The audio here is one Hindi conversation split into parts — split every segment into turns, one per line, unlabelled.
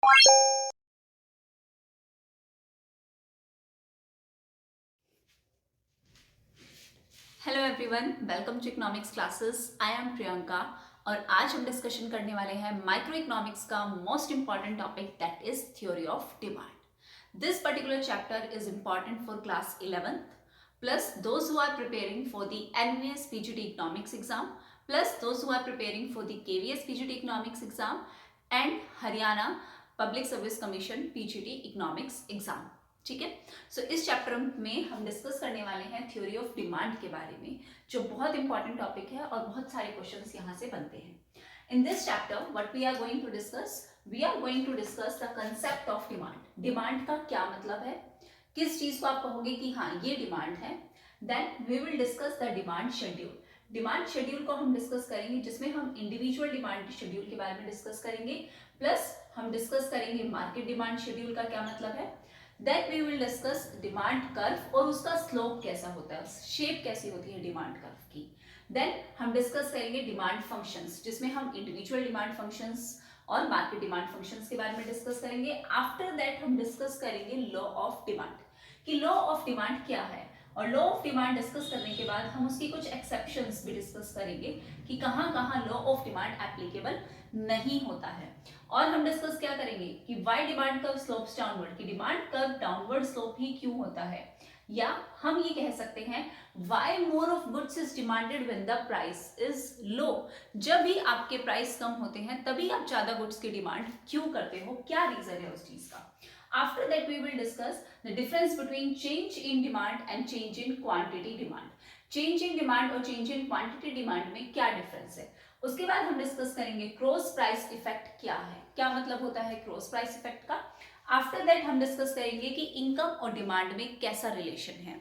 Hello everyone, welcome to economics classes. I am Priyanka और आज हम डिस्कशन करने वाले हैं माइक्रो इकोनॉमिक्स का most important topic that is theory of demand. This particular chapter is important for class 11th plus those who are preparing for the NVS PGT economics exam plus those who are preparing for the KVS PGT economics exam and Haryana Public Service Commission PGT economics exam। ठीक है। सो इस चैप्टर में हम डिस्कस करने वाले हैं थ्योरी ऑफ डिमांड के बारे में, जो बहुत इंपॉर्टेंट टॉपिक है और बहुत सारे क्वेश्चंस यहाँ से बनते हैं। In this chapter what we are going to discuss, we are going to discuss the concept of demand. Demand का क्या मतलब है, किस चीज को आप कहोगे कि हाँ ये डिमांड है। Then we will discuss the demand schedule. Demand schedule को हम डिस्कस करेंगे, जिसमें हम इंडिविजुअल डिमांड शेड्यूल के बारे में डिस्कस करेंगे, प्लस हम डिस्कस करेंगे मार्केट डिमांड शेड्यूल का क्या मतलब है। Then we will discuss demand curve और उसका स्लोप कैसा होता है, शेप कैसी होती है डिमांड कर्व की। देन हम डिस्कस करेंगे डिमांड फंक्शंस, जिसमें हम इंडिविजुअल डिमांड फंक्शंस और मार्केट डिमांड फंक्शंस के बारे में डिस्कस करेंगे। आफ्टर दैट हम डिस्कस करेंगे लॉ ऑफ डिमांड, कि लॉ ऑफ डिमांड क्या है, और लॉ ऑफ डिमांड डिस्कस करने के बाद हम उसकी कुछ एक्सेप्शंस भी डिस्कस करेंगे कि कहाँ कहाँ लॉ ऑफ डिमांड एप्लीकेबल नहीं होता है। और हम डिस्कस क्या करेंगे कि why demand curve slopes downward, कि डिमांड कर्व डाउनवर्ड स्लोप ही क्यों होता है, या हम ये कह सकते हैं why more of goods is demanded when the price is low. जब भी आपके प्राइस कम होते हैं तभी आप ज्यादा गुड्स की डिमांड क्यों करते हो, क्या रीजन है उस चीज का। After that we will discuss the difference between change in demand and change in quantity demand। change in demand और change in quantity demand में क्या डिफरेंस है। उसके बाद हम डिस्कस करेंगे क्रॉस प्राइस इफेक्ट क्या है, क्या मतलब होता है क्रॉस प्राइस इफेक्ट का। आफ्टर दैट हम डिस्कस करेंगे कि इनकम और डिमांड में कैसा रिलेशन है,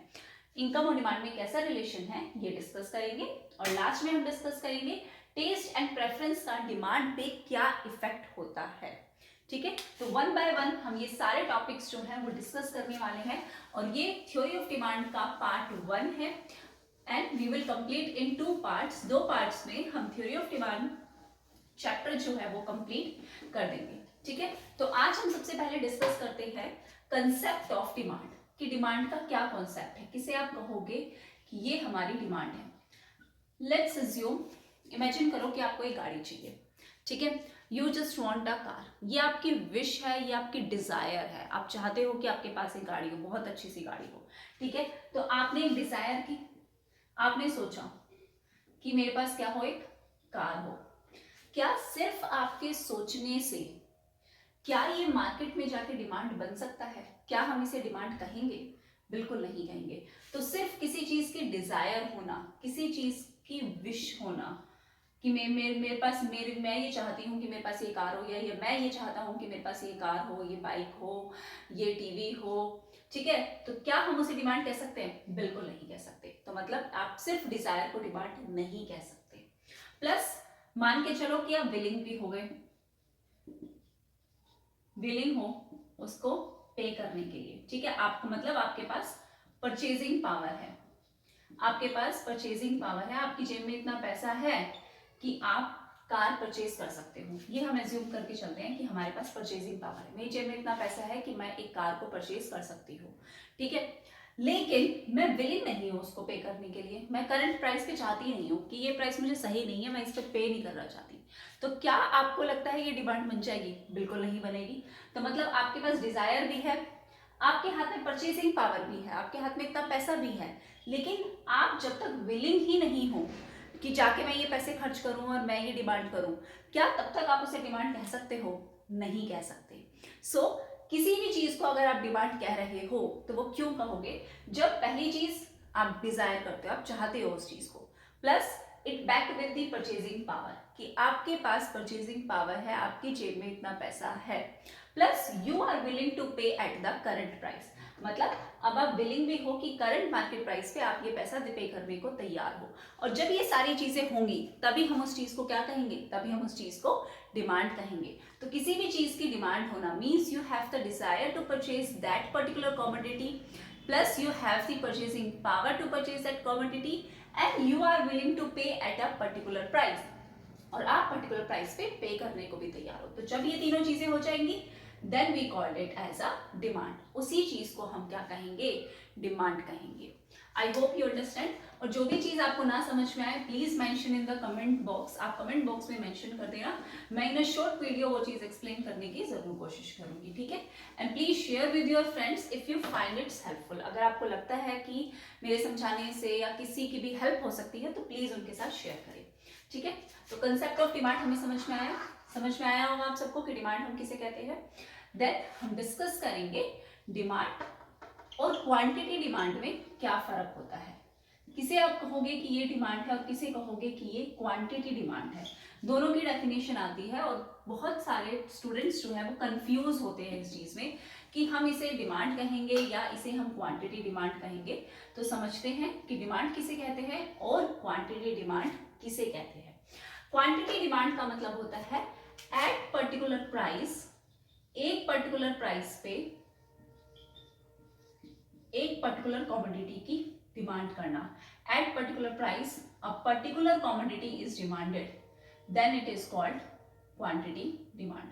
इनकम और डिमांड में कैसा रिलेशन है ये डिस्कस करेंगे। और लास्ट में हम डिस्कस करेंगे टेस्ट एंड प्रेफरेंस का डिमांड पे क्या इफेक्ट होता है। ठीक है, तो वन बाय वन हम ये सारे टॉपिक्स जो हैं वो डिस्कस करने वाले हैं, और ये थ्योरी ऑफ डिमांड का पार्ट 1 है and we will complete in 2 parts. 2 parts में हम थ्योरी ऑफ डिमांड चैप्टर जो है वो कंप्लीट कर देंगे। ठीक है, तो आज हम सबसे पहले डिस्कस करते हैं कंसेप्ट ऑफ डिमांड, कि डिमांड का क्या कॉन्सेप्ट है, किसे आप कहोगे कि ये हमारी डिमांड है। लेट्स अज्यूम, इमेजिन करो कि आपको एक गाड़ी चाहिए। ठीक है, you just want a car, ये आपकी विश है, ये आपकी डिजायर है, आप चाहते हो कि आपके पास एक गाड़ी हो, बहुत अच्छी सी गाड़ी हो। ठीक है, तो आपने एक डिजायर की, आपने सोचा कि मेरे पास क्या हो, एक कार हो। क्या सिर्फ आपके सोचने से क्या ये मार्केट में जाके डिमांड बन सकता है, क्या हम इसे डिमांड कहेंगे? बिल्कुल नहीं कहेंगे। तो सिर्फ किसी चीज की डिजायर होना, किसी चीज की विश होना कि मैं ये चाहती हूँ कि मेरे पास ये कार हो, या ये मैं ये चाहता हूँ कि मेरे पास ये कार हो, ये बाइक हो, ये टीवी हो। ठीक है, तो क्या हम उसे डिमांड कह सकते हैं? बिल्कुल नहीं कह सकते। तो मतलब आप सिर्फ डिजायर को डिमांड नहीं कह सकते। प्लस मान के चलो कि आप विलिंग भी हो गए, विलिंग हो उसको पे करने के लिए। ठीक है, आपको मतलब आपके पास परचेजिंग पावर है, आपके पास परचेजिंग पावर है, आपकी जेब में इतना पैसा है कि आप कार परचेज कर सकते हो। ये हम एज्यूम करके चलते हैं कि हमारे पास परचेजिंग पावर है, मेरी जेब में इतना पैसा है कि मैं एक कार को परचेज कर सकती हूँ। ठीक है, लेकिन मैं विलिंग नहीं हूँ उसको पे करने के लिए, मैं करंट प्राइस पे चाहती नहीं हूँ कि ये प्राइस मुझे सही नहीं है, मैं इस पर पे नहीं करना चाहती। तो क्या आपको लगता है ये डिमांड बन जाएगी? बिल्कुल नहीं बनेगी। तो मतलब आपके पास डिजायर भी है, आपके हाथ में परचेजिंग पावर भी है, आपके हाथ में इतना पैसा भी है, लेकिन आप जब तक विलिंग ही नहीं हो कि जाके मैं ये पैसे खर्च करूं और मैं ये डिमांड करूं, क्या तब तक आप उसे डिमांड कह सकते हो? नहीं कह सकते। सो किसी भी चीज को अगर आप डिमांड कह रहे हो तो वो क्यों कहोगे? जब पहली चीज आप डिजायर करते हो, आप चाहते हो उस चीज को, plus it backed with the purchasing power, कि आपके पास परचेजिंग पावर है, आपकी जेब में इतना पैसा है, plus you are willing to pay at the current price. मतलब अब आप विलिंग भी हो कि करंट मार्केट प्राइस पे आप ये पैसा पे करने को तैयार हो। और जब ये सारी चीजें होंगी तभी हम उस चीज को क्या कहेंगे? तभी हम उस चीज को डिमांड कहेंगे। तो किसी भी चीज की डिमांड होना means you have the desire to purchase that particular commodity, plus you have the purchasing power to purchase that commodity, and you are willing to pay at a particular price, और आप पर्टिकुलर प्राइस पे करने को भी तैयार हो। तो जब ये तीनों चीजें हो जाएंगी then we called it as a demand. उसी चीज को हम क्या कहेंगे, डिमांड कहेंगे। I hope you understand. और जो भी चीज आपको ना समझ में आए please mention in the comment box, आप कमेंट बॉक्स में मेंशन कर देना, मैं इन अ शॉर्ट वीडियो वो चीज एक्सप्लेन करने की जरूर कोशिश करूंगी, ठीक है। And please share with your friends if you find its helpful. अगर आपको लगता है कि मेरे समझाने से या किसी की भी हेल्प हो सकती है तो प्लीज उनके साथ शेयर करें, ठीक है। तो कंसेप्ट ऑफ डिमांड हमें समझ में आया होगा आप सबको कि डिमांड हम किसे कहते हैं। देन हम डिस्कस करेंगे डिमांड और क्वांटिटी डिमांड में क्या फर्क होता है। किसे आप कहोगे कि ये डिमांड है और किसे कहोगे कि ये क्वांटिटी डिमांड है। दोनों की डेफिनेशन आती है और बहुत सारे स्टूडेंट्स जो है वो कंफ्यूज होते हैं इस चीज में कि हम इसे डिमांड कहेंगे या इसे हम क्वांटिटी डिमांड कहेंगे। तो समझते हैं कि डिमांड किसे कहते हैं और क्वांटिटी डिमांड किसे कहते हैं। क्वांटिटी डिमांड का मतलब होता है एट पर्टिकुलर प्राइस, एक पर्टिकुलर प्राइस पे एक पर्टिकुलर कमोडिटी की डिमांड करना। At particular price a particular commodity is demanded, then it is called quantity demand,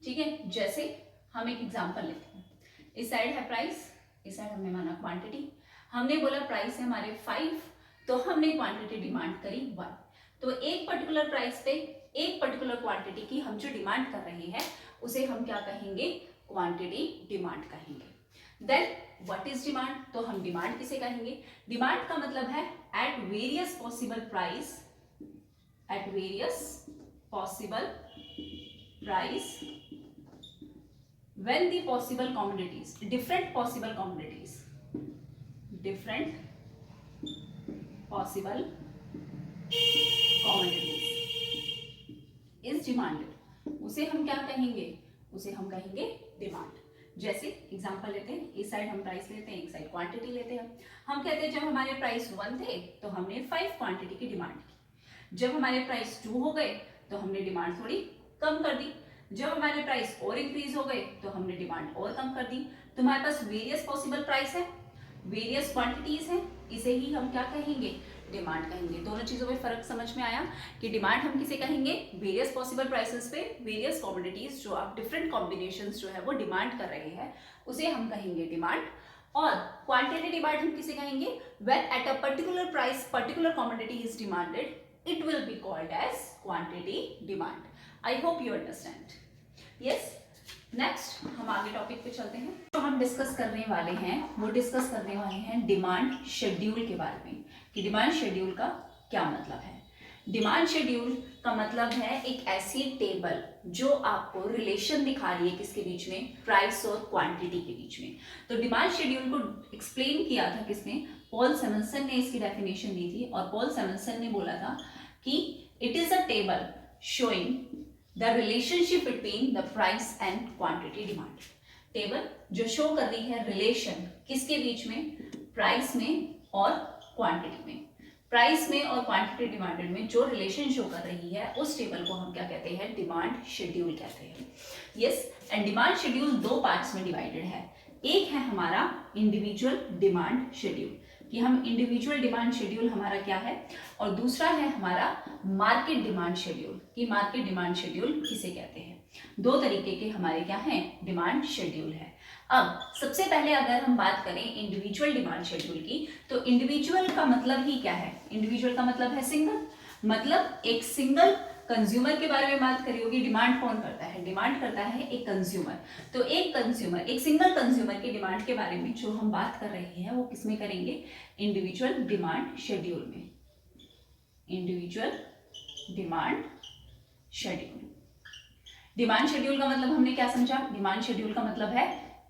ठीक है। जैसे हम एक एग्जांपल लेते हैं, इस साइड है प्राइस, इस साइड हमने माना क्वांटिटी। हमने बोला प्राइस है हमारे 5, तो हमने क्वांटिटी डिमांड करी 1। तो एक पर्टिकुलर प्राइस पे एक पर्टिकुलर क्वांटिटी की हम जो डिमांड कर रहे हैं उसे हम क्या कहेंगे, क्वांटिटी डिमांड कहेंगे। देन व्हाट इज डिमांड, तो हम डिमांड किसे कहेंगे। डिमांड का मतलब है at various possible price, at various possible price when the possible commodities, different possible commodities, different possible commodities is demanded, उसे हम क्या कहेंगे, उसे हम कहेंगे डिमांड। जैसे एग्जांपल लेते हैं, इस साइड हम प्राइस लेते हैं, एक साइड क्वांटिटी लेते हैं। हम कहते हैं जब हमारे प्राइस 1 थे तो हमने 5 क्वांटिटी की डिमांड की। जब हमारे प्राइस 2 हो गए तो हमने डिमांड थोड़ी कम कर दी। जब हमारे प्राइस और इंक्रीज हो गए तो हमने डिमांड और कम कर दी। तुम्हारे पास वेरियस पॉसिबल प्राइस है, वेरियस क्वांटिटीज है, इसे ही हम क्या कहेंगे, डिमांड कहेंगे। दोनों चीजों में फर्क समझ में आया कि डिमांड हम किसे कहेंगे, वेरियस पॉसिबल प्राइसेस पे वेरियस कमोडिटीज जो आप डिफरेंट कॉम्बिनेशंस जो है वो डिमांड कर रहे हैं उसे हम कहेंगे डिमांड। और क्वांटिटी डिमांड हम किसे कहेंगे, when at a particular price particular commodity is demanded it will be called as quantity demand. I hope you understand. Yes, next हम आगे टॉपिक पे चलते हैं। जो हम डिस्कस करने वाले हैं वो डिस्कस करने वाले हैं डिमांड शेड्यूल के बारे में कि डिमांड शेड्यूल का क्या मतलब है। डिमांड शेड्यूल का मतलब है एक ऐसी टेबल जो आपको रिलेशन दिखा रही है किसके बीच में, प्राइस और क्वांटिटी के बीच में। तो डिमांड शेड्यूल को एक्सप्लेन किया था किसने, पॉल सेमनसन ने इसकी डेफिनेशन दी थी। और पॉल सेमनसन ने बोला था कि it is a table showing the relationship between the price and quantity demand. Table जो शो कर रही है रिलेशन किसके बीच में, प्राइस में और क्वांटिटी में। प्राइस में और क्वांटिटी डिमांडेड में जो रिलेशन शो कर रही है उस टेबल को हम क्या कहते हैं, डिमांड शेड्यूल कहते हैं। Yes, and demand schedule 2 parts में डिवाइडेड है। एक है हमारा इंडिविजुअल डिमांड शेड्यूल कि हम इंडिविजुअल डिमांड शेड्यूल हमारा क्या है, और दूसरा है हमारा मार्केट डिमांड शेड्यूल कि मार्केट डिमांड शेड्यूल किसे कहते हैं। 2 तरीके के हमारे क्या हैं, डिमांड शेड्यूल है। अब सबसे पहले अगर हम बात करें इंडिविजुअल डिमांड शेड्यूल की, तो इंडिविजुअल का मतलब ही क्या है, इंडिविजुअल का मतलब है सिंगल, मतलब एक सिंगल कंज्यूमर के बारे में बात करी होगी। डिमांड कौन करता है, डिमांड करता है एक कंज्यूमर। तो एक कंज्यूमर, एक सिंगल कंज्यूमर की डिमांड के बारे में जो हम बात कर रहे हैं वो किसमें करेंगे, इंडिविजुअल डिमांड शेड्यूल में। Individual demand schedule, demand schedule का मतलब हमने क्या समझा, डिमांड शेड्यूल का मतलब है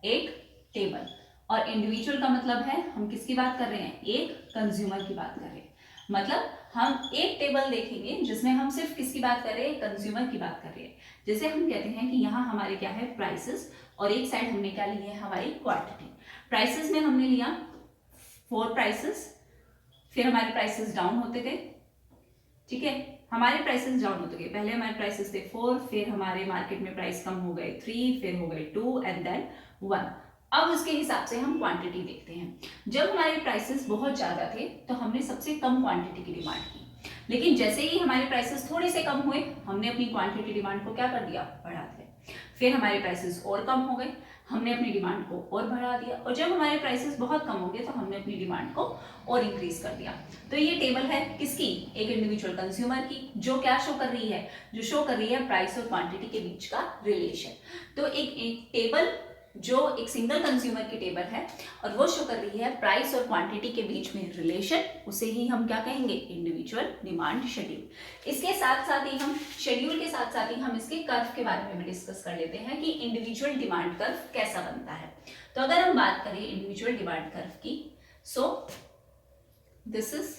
एक टेबल, और इंडिविजुअल का मतलब है हम किसकी बात कर रहे हैं, एक कंज्यूमर की बात कर रहे हैं। मतलब हम एक टेबल देखेंगे जिसमें हम सिर्फ किसकी बात कर रहे हैं, कंज्यूमर की बात कर रहे हैं। जैसे हम कहते हैं कि यहाँ हमारे क्या है, प्राइसेस, और एक साइड हमने क्या ली है, हमारी क्वांटिटी। प्राइसेस में हमने लिया 4 प्राइसेस, फिर हमारे प्राइसेस डाउन होते गए, ठीक है, हमारे प्राइसेस डाउन होते गए। पहले हमारे प्राइसेस थे 4, फिर हमारे मार्केट में प्राइस कम हो गए 3, फिर हो गए 2 एंड देन 1। अब उसके हिसाब से हम क्वांटिटी देखते हैं। जब हमारे प्राइसेस बहुत ज़्यादा थे तो हमने सबसे कम क्वांटिटी की डिमांड की, लेकिन जैसे ही हमारे प्राइसेस थोड़े से कम हुए, हमने अपनी क्वांटिटी डिमांड को क्या कर दिया, बढ़ा दिया। फिर हमारे प्राइसेस और कम हो गए, हमने अपनी डिमांड को और बढ़ा दिया, और जब हमारे प्राइसेस बहुत कम हो गए तो हमने अपनी डिमांड को और इंक्रीज कर दिया। तो ये टेबल है किसकी, एक इंडिविजुअल कंज्यूमर की, जो क्या शो कर रही है, जो शो कर रही है प्राइस और क्वांटिटी के बीच का रिलेशन। तो एक टेबल जो एक सिंगल कंज्यूमर की टेबल है और वो शो कर रही है प्राइस और क्वांटिटी के बीच में रिलेशन, उसे ही हम क्या कहेंगे, इंडिविजुअल डिमांड शेड्यूल। इसके साथ साथ ही हम शेड्यूल के साथ साथ ही हम इसके कर्व के बारे में भी डिस्कस कर लेते हैं कि इंडिविजुअल डिमांड कर्व कैसा बनता है। तो अगर हम बात करें इंडिविजुअल डिमांड कर्व की, so this is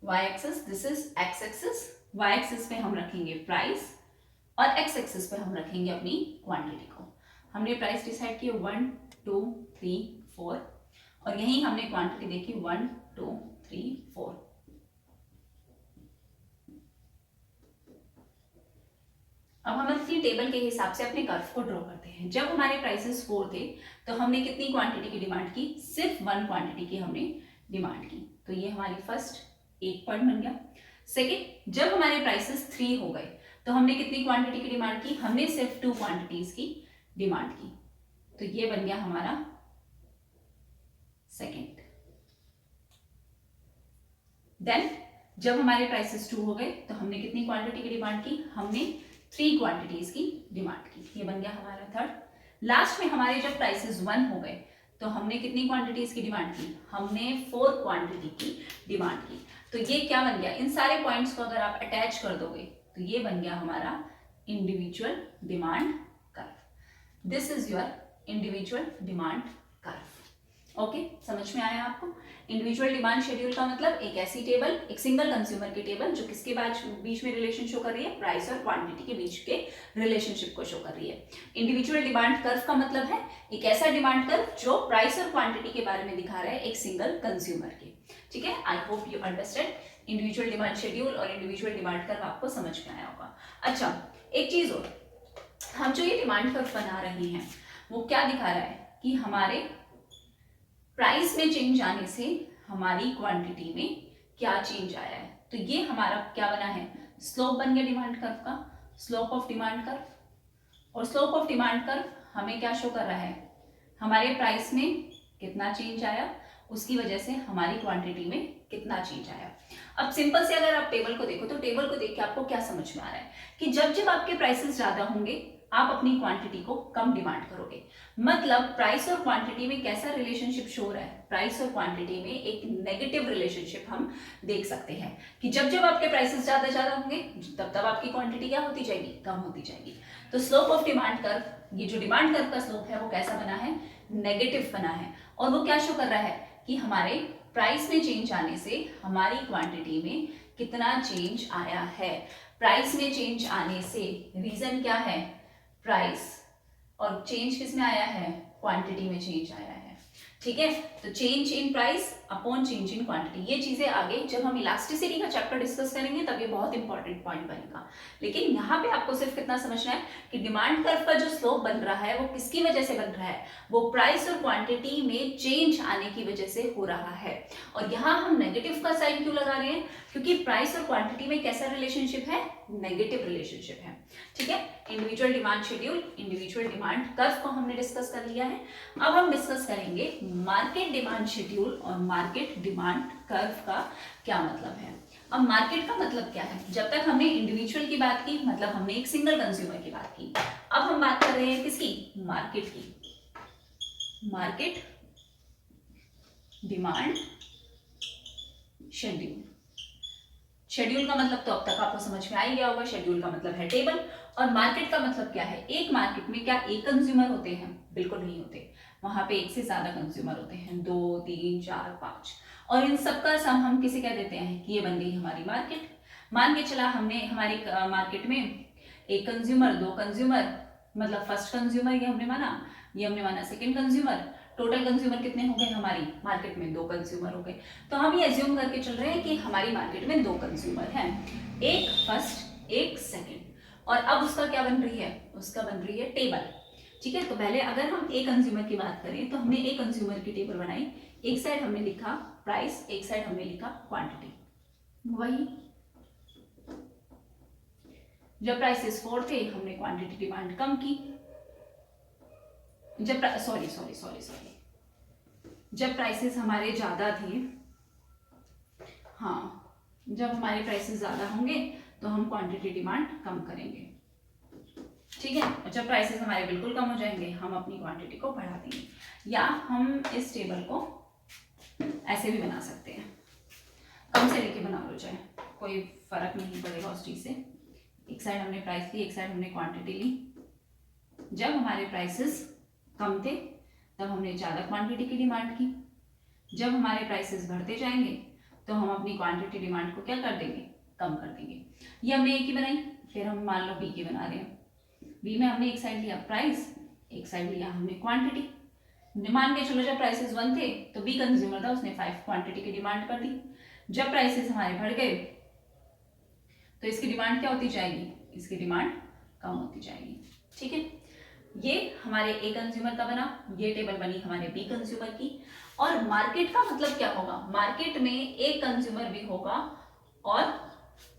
Y axis, this is X axis. Y axis पे हम रखेंगे प्राइस और एक्स एक्सिस पे हम रखेंगे अपनी क्वांटिटी को। हमने प्राइस डिसाइड किए 1 2 3 4 और यहीं हमने क्वांटिटी देखी 1 2 3 4। अब हम अपनी टेबल के हिसाब से अपने कर्व को ड्रॉ करते हैं। जब हमारे प्राइसेस 4 थे तो हमने कितनी क्वांटिटी की डिमांड की, सिर्फ 1 क्वांटिटी की हमने डिमांड की। तो ये हमारी फर्स्ट एक पॉइंट बन गया। सेकेंड, जब हमारे प्राइसेस 3 हो गए तो हमने कितनी क्वांटिटी की डिमांड की, हमने सिर्फ 2 क्वांटिटीज की डिमांड की। तो ये बन गया हमारा सेकेंड। देन जब हमारे प्राइसेस 2 हो गए तो हमने कितनी क्वांटिटी की डिमांड की, हमने 3 क्वांटिटीज की डिमांड की। ये बन गया हमारा थर्ड। लास्ट में हमारे जब प्राइसेस 1 हो गए तो हमने कितनी क्वांटिटीज की डिमांड की, हमने 4 क्वांटिटी की डिमांड की। तो ये क्या बन गया, इन सारे पॉइंट्स को अगर आप अटैच कर दोगे तो ये बन गया हमारा individual demand curve. This is your individual demand curve. Okay, समझ में आया आपको। इंडिविजुअल डिमांड शेड्यूल का मतलब एक ऐसी टेबल, एक सिंगल कंज्यूमर की टेबल जो किसके बीच में रिलेशन शो कर रही है, प्राइस और क्वांटिटी के बीच के रिलेशनशिप को शो कर रही है। इंडिविजुअल डिमांड कर्व का मतलब है एक ऐसा डिमांड कर्व जो प्राइस और क्वांटिटी के बारे में दिखा रहा है एक सिंगल कंज्यूमर के। ठीक है, आई hope you understand. Individual demand schedule और इंडिविजुअल डिमांड कर्व आपको समझ में आया होगा। अच्छा, एक चीज और, हम जो ये डिमांड कर्व बना रहे हैं वो क्या दिखा रहा है कि हमारे प्राइस में चेंज आने से हमारी क्वांटिटी में क्या चेंज आया है। तो ये हमारा क्या बना है, स्लोप बन गया डिमांड कर्व का, स्लोप ऑफ डिमांड कर्व। और स्लोप ऑफ डिमांड कर्व हमें क्या शो कर रहा है, हमारे प्राइस में कितना चेंज आया, उसकी वजह से हमारी क्वांटिटी में कितना चेंज आया। अब सिंपल से अगर आप टेबल को देखो तो टेबल को देख के आपको क्या समझ में आ रहा है कि जब जब आपके प्राइसेस ज्यादा होंगे आप अपनी क्वांटिटी को कम डिमांड करोगे। मतलब प्राइस और क्वांटिटी में कैसा रिलेशनशिप शो रहा है, प्राइस और क्वांटिटी में एक नेगेटिव रिलेशनशिप हम देख सकते हैं कि जब जब आपके प्राइसेस ज्यादा होंगे तब तब आपकी क्वांटिटी क्या होती जाएगी, कम होती जाएगी। तो स्लोप ऑफ डिमांड कर्व, ये जो डिमांड कर्व का स्लोप है वो कैसा बना है, नेगेटिव बना है। और वो क्या शो कर रहा है कि हमारे प्राइस में चेंज आने से हमारी क्वांटिटी में कितना चेंज आया है। प्राइस में चेंज आने से रीजन क्या है, प्राइस, और चेंज किस में आया है, क्वांटिटी में चेंज आया है। ठीक है, तो change in price upon change in quantity, ये चीजें आगे जब हम इलास्टिसिटी का चैप्टर डिस्कस करेंगे तब ये बहुत इंपॉर्टेंट पॉइंट बनेगा। लेकिन यहाँ पे आपको सिर्फ कितना समझना है कि डिमांड कर्व का जो स्लोप बन रहा है वो किसकी वजह से बन रहा है, वो प्राइस और क्वांटिटी में चेंज आने की वजह से हो रहा है। और यहाँ हम नेगेटिव का साइन क्यों लगा रहे हैं, क्योंकि प्राइस और क्वांटिटी में कैसा रिलेशनशिप है, नेगेटिव रिलेशनशिप है। ठीक है, individual demand schedule, individual demand curve को हमने डिस्कस कर लिया है। अब हम डिस्कस करेंगे मार्केट डिमांड शेड्यूल और मार्केट डिमांड कर्व का क्या मतलब है। अब मार्केट का मतलब क्या है, जब तक हमने इंडिविजुअल की बात की मतलब हमने एक सिंगल कंज्यूमर की बात की, अब हम बात कर रहे हैं किसकी, मार्केट की। मार्केट डिमांड शेड्यूल, शेड्यूल का मतलब तो अब तक आपको समझ में आ ही गया होगा, शेड्यूल का मतलब है टेबल। और मार्केट का मतलब क्या है, एक मार्केट में क्या एक कंज्यूमर होते हैं, बिल्कुल नहीं होते, वहां पे एक से ज्यादा कंज्यूमर होते हैं, 2 3 4 5, और इन सबका सम हम किसे कह देते हैं कि ये बन गई हमारी मार्केट। मान के चला हमने हमारी मार्केट में एक कंज्यूमर, 2 कंज्यूमर, मतलब फर्स्ट कंज्यूमर ये हमने माना, ये हमने माना सेकेंड कंज्यूमर, टोटल कंज्यूमर कितने हो गए हमारी मार्केट में, 2 कंज्यूमर हो गए। तो हम ये एज्यूम करके चल रहे हैं कि हमारी मार्केट में 2 कंज्यूमर हैं, एक फर्स्ट एक सेकेंड, और अब उसका क्या बन रही है, उसका बन रही है टेबल। ठीक है, तो पहले अगर हम एक कंज्यूमर की बात करें तो हमने एक कंज्यूमर की टेबल बनाई, एक साइड हमने लिखा प्राइस, एक साइड हमने लिखा क्वांटिटी। वही जब प्राइसेस 4 थे हमने क्वांटिटी डिमांड कम की, जब सॉरी सॉरी सॉरी सॉरी जब प्राइसेस हमारे ज्यादा थे, हाँ जब हमारे प्राइसेस ज्यादा होंगे तो हम क्वांटिटी डिमांड कम करेंगे, ठीक है। और जब प्राइसेस हमारे बिल्कुल कम हो जाएंगे हम अपनी क्वांटिटी को बढ़ा देंगे। या हम इस टेबल को ऐसे भी बना सकते हैं, कम से लेके बना लो चाहे, कोई फर्क नहीं पड़ेगा उस चीज से। एक साइड हमने प्राइस ली, एक साइड हमने क्वांटिटी ली। जब हमारे प्राइसेस कम थे तब हमने ज़्यादा क्वांटिटी की डिमांड की, जब हमारे प्राइसेस बढ़ते जाएंगे तो हम अपनी क्वांटिटी डिमांड को क्या कर देंगे, कम कर देंगे। ये हमने ए की बनाई, फिर हम मान लो बी की बना रहे हैं। बी में हमने एक साइड लिया प्राइस, एक साइड लिया हमने क्वांटिटी। मान के चलो जब प्राइसेस 1 थे तो बी कंज्यूमर था, उसने 5 क्वांटिटी की डिमांड कर दी। जब प्राइसेस हमारे बढ़ गए तो इसकी डिमांड क्या होती जाएगी, इसकी डिमांड कम होती जाएगी, ठीक है। ये हमारे ए कंज्यूमर का बना, ये टेबल बनी हमारे बी कंज्यूमर की। और मार्केट का मतलब क्या होगा, मार्केट में ए कंज्यूमर भी होगा और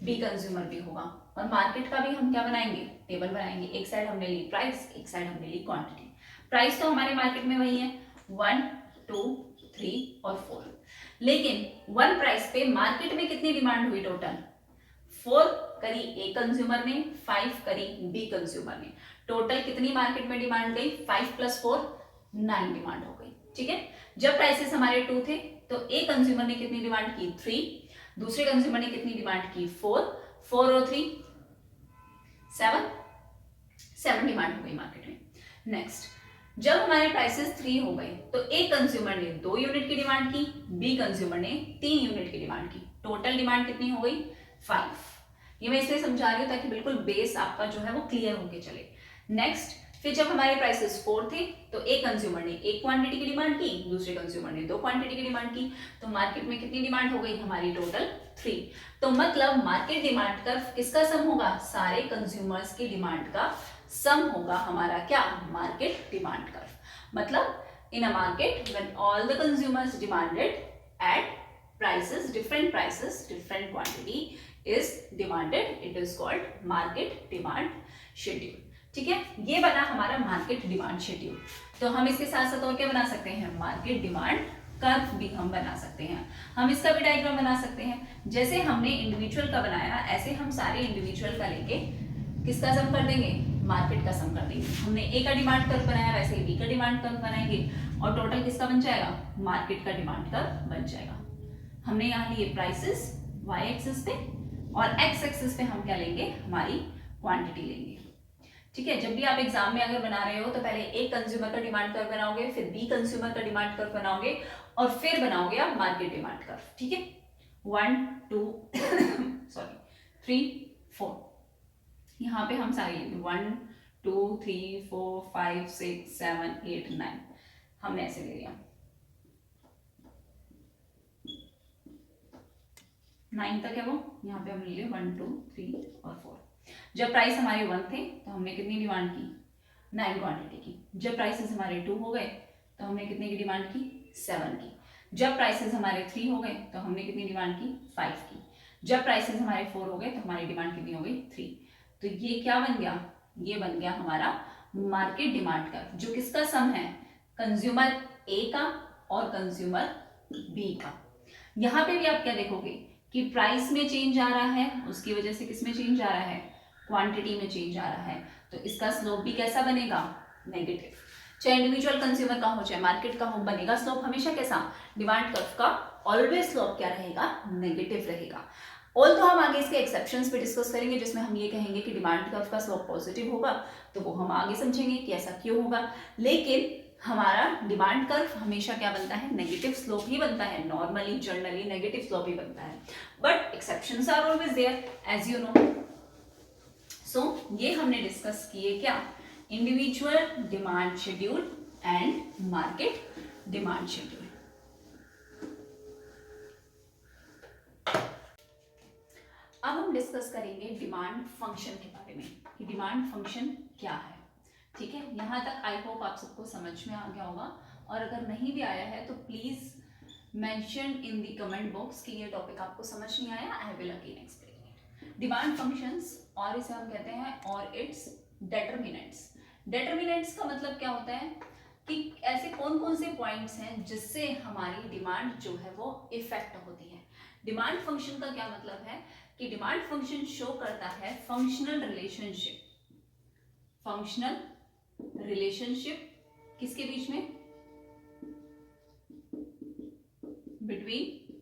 बी कंज्यूमर भी होगा। और मार्केट का भी हम क्या बनाएंगे, टेबल बनाएंगे। एक साइड हमने ली प्राइस, एक साइड हमने ली क्वांटिटी। प्राइस तो हमारे मार्केट में वही है 1, 2, 3 और 4, लेकिन 1 प्राइस पे मार्केट में कितनी डिमांड हुई, टोटल 4 करी ए कंज्यूमर ने, 5 करी बी कंज्यूमर ने। टोटल कितनी मार्केट में डिमांड गई, 5 + 4 9 डिमांड हो गई, ठीक है। जब प्राइसेस हमारे 2 थे तो ए कंज्यूमर ने कितनी डिमांड की, 3, दूसरे कंज्यूमर ने कितनी डिमांड की, 4 और 3 7 डिमांड हो गई मार्केट में। नेक्स्ट, जब हमारे प्राइसेस 3 हो गए तो ए कंज्यूमर ने 2 यूनिट की डिमांड की, बी कंज्यूमर ने 3 यूनिट की डिमांड की। टोटल डिमांड कितनी हो गई, 5। ये मैं इसलिए समझा रही हूँ ताकि बिल्कुल बेस आपका जो है वो क्लियर होके चले। नेक्स्ट, फिर जब हमारे प्राइसेस 4 थे तो एक कंज्यूमर ने 1 क्वांटिटी की डिमांड की, दूसरे कंज्यूमर ने 2 क्वांटिटी की डिमांड की। तो मार्केट में कितनी डिमांड हो गई हमारी, टोटल 3। तो मतलब मार्केट डिमांड कर्व किसका सम होगा, सारे कंज्यूमर्स की डिमांड का सम होगा हमारा क्या, मार्केट डिमांड कर्व। मतलब in a market when all the consumers demanded at prices, different prices, different quantity is demanded, it is called market demand schedule, ठीक है। ये बना हमारा मार्केट डिमांड शेड्यूल। तो हम इसके साथ साथ और क्या बना सकते हैं, मार्केट डिमांड कर्व भी हम बना सकते हैं। हम इसका भी डायग्राम बना सकते हैं। जैसे हमने इंडिविजुअल का बनाया ऐसे हम सारे इंडिविजुअल का लेके किसका सम कर देंगे, मार्केट का सम कर देंगे। हमने ए का डिमांड कर्व बनाया, वैसे ही बी का डिमांड कर्व बनाएंगे और टोटल किसका बन जाएगा, मार्केट का डिमांड कर्व बन जाएगा। हमने यहाँ लिए प्राइसेस वाई एक्सिस पे और एक्स एक्सिस पे हम क्या लेंगे, हमारी क्वांटिटी लेंगे, ठीक है। जब भी आप एग्जाम में अगर बना रहे हो तो पहले एक कंज्यूमर का डिमांड कर्व बनाओगे, फिर बी कंज्यूमर का डिमांड कर्व बनाओगे और फिर बनाओगे आप मार्केट डिमांड कर्व, ठीक है। 1, 2 सॉरी 3, 4 यहाँ पे हम सारे लेंगे 1, 2, 3, 4, 5, 6, 7, 8, 9 हमने ऐसे ले लिया। 9 तक है वो, यहाँ पे हमने लिए 1, 2, 3 और 4। जब प्राइस हमारे 1 थे तो हमने कितनी डिमांड की, 9 क्वांटिटी की। जब प्राइसेस हमारे 2 हो गए तो हमने कितने की डिमांड की, 7 की। जब प्राइसेस हमारे 3 हो गए तो हमने कितनी डिमांड की, 5 की। जब प्राइसेस हमारे 4 हो गए तो हमारी डिमांड कितनी हो गई, 3। तो ये क्या बन गया, ये बन गया हमारा मार्केट डिमांड कर्व, जो किसका सम है, कंज्यूमर ए का और कंज्यूमर बी का। यहाँ पे भी आप क्या देखोगे कि प्राइस में चेंज आ रहा है, उसकी वजह से किस में चेंज आ रहा है, क्वांटिटी में चेंज आ रहा है। तो इसका स्लोप भी कैसा बनेगा, नेगेटिव। चाहे इंडिविजुअल कंज्यूमर का हो चाहे मार्केट का हो, बनेगा स्लोप हमेशा कैसा, डिमांड कर्व का ऑलवेज स्लोप क्या रहेगा, नेगेटिव रहेगा। ऑल तो हम आगे इसके एक्सेप्शंस पे डिस्कस करेंगे, जिसमें हम ये कहेंगे कि डिमांड कर्व का स्लोप पॉजिटिव होगा, तो वो हम आगे समझेंगे कि ऐसा क्यों होगा। लेकिन हमारा डिमांड कर्व हमेशा क्या बनता है, नेगेटिव स्लोप ही बनता है। नॉर्मली जनरली नेगेटिव स्लोप ही बनता है, but exceptions are always there as you know. So ये हमने डिस्कस किए क्या, individual demand schedule and market demand schedule. अब हम डिस्कस करेंगे डिमांड फंक्शन के बारे में कि डिमांड फंक्शन क्या है, ठीक है। यहाँ तक आई होप आप सबको समझ में आ गया होगा, और अगर नहीं भी आया है तो please mention in the comment box कि ये टॉपिक आपको समझ नहीं आया, I will again explain it. Demand functions, और इसे हम कहते हैं और इट्स डेटरमिनेंट्स। डेटरमिनेंट्स का मतलब क्या होता है कि ऐसे कौन कौन से पॉइंट्स हैं जिससे हमारी डिमांड जो है वो इफेक्ट होती है। डिमांड फंक्शन का क्या मतलब है कि डिमांड फंक्शन शो करता है फंक्शनल रिलेशनशिप। फंक्शनल रिलेशनशिप किसके बीच में? Between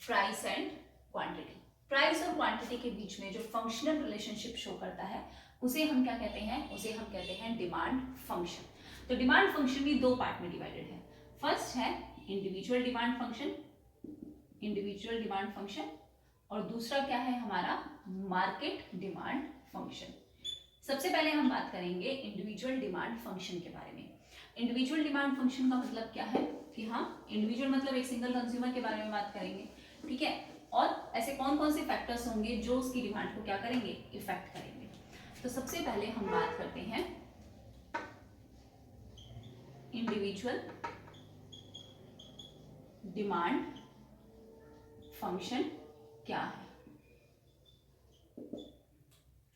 price and quantity. Price और क्वांटिटी के बीच में जो फंक्शनल रिलेशनशिप शो करता है उसे हम क्या कहते हैं? उसे हम कहते हैं डिमांड फंक्शन। तो डिमांड फंक्शन भी दो पार्ट में डिवाइडेड है। फर्स्ट है individual demand function, individual demand function, और दूसरा क्या है हमारा? Market demand function. सबसे पहले हम बात करेंगे इंडिविजुअल डिमांड फंक्शन के बारे में। इंडिविजुअल डिमांड फंक्शन का मतलब क्या है कि हाँ, इंडिविजुअल मतलब एक सिंगल कंज्यूमर के बारे में बात करेंगे, ठीक है, और ऐसे कौन कौन से फैक्टर्स होंगे जो उसकी डिमांड को क्या करेंगे? इफेक्ट करेंगे। तो सबसे पहले हम बात करते हैं इंडिविजुअल डिमांड फंक्शन क्या है।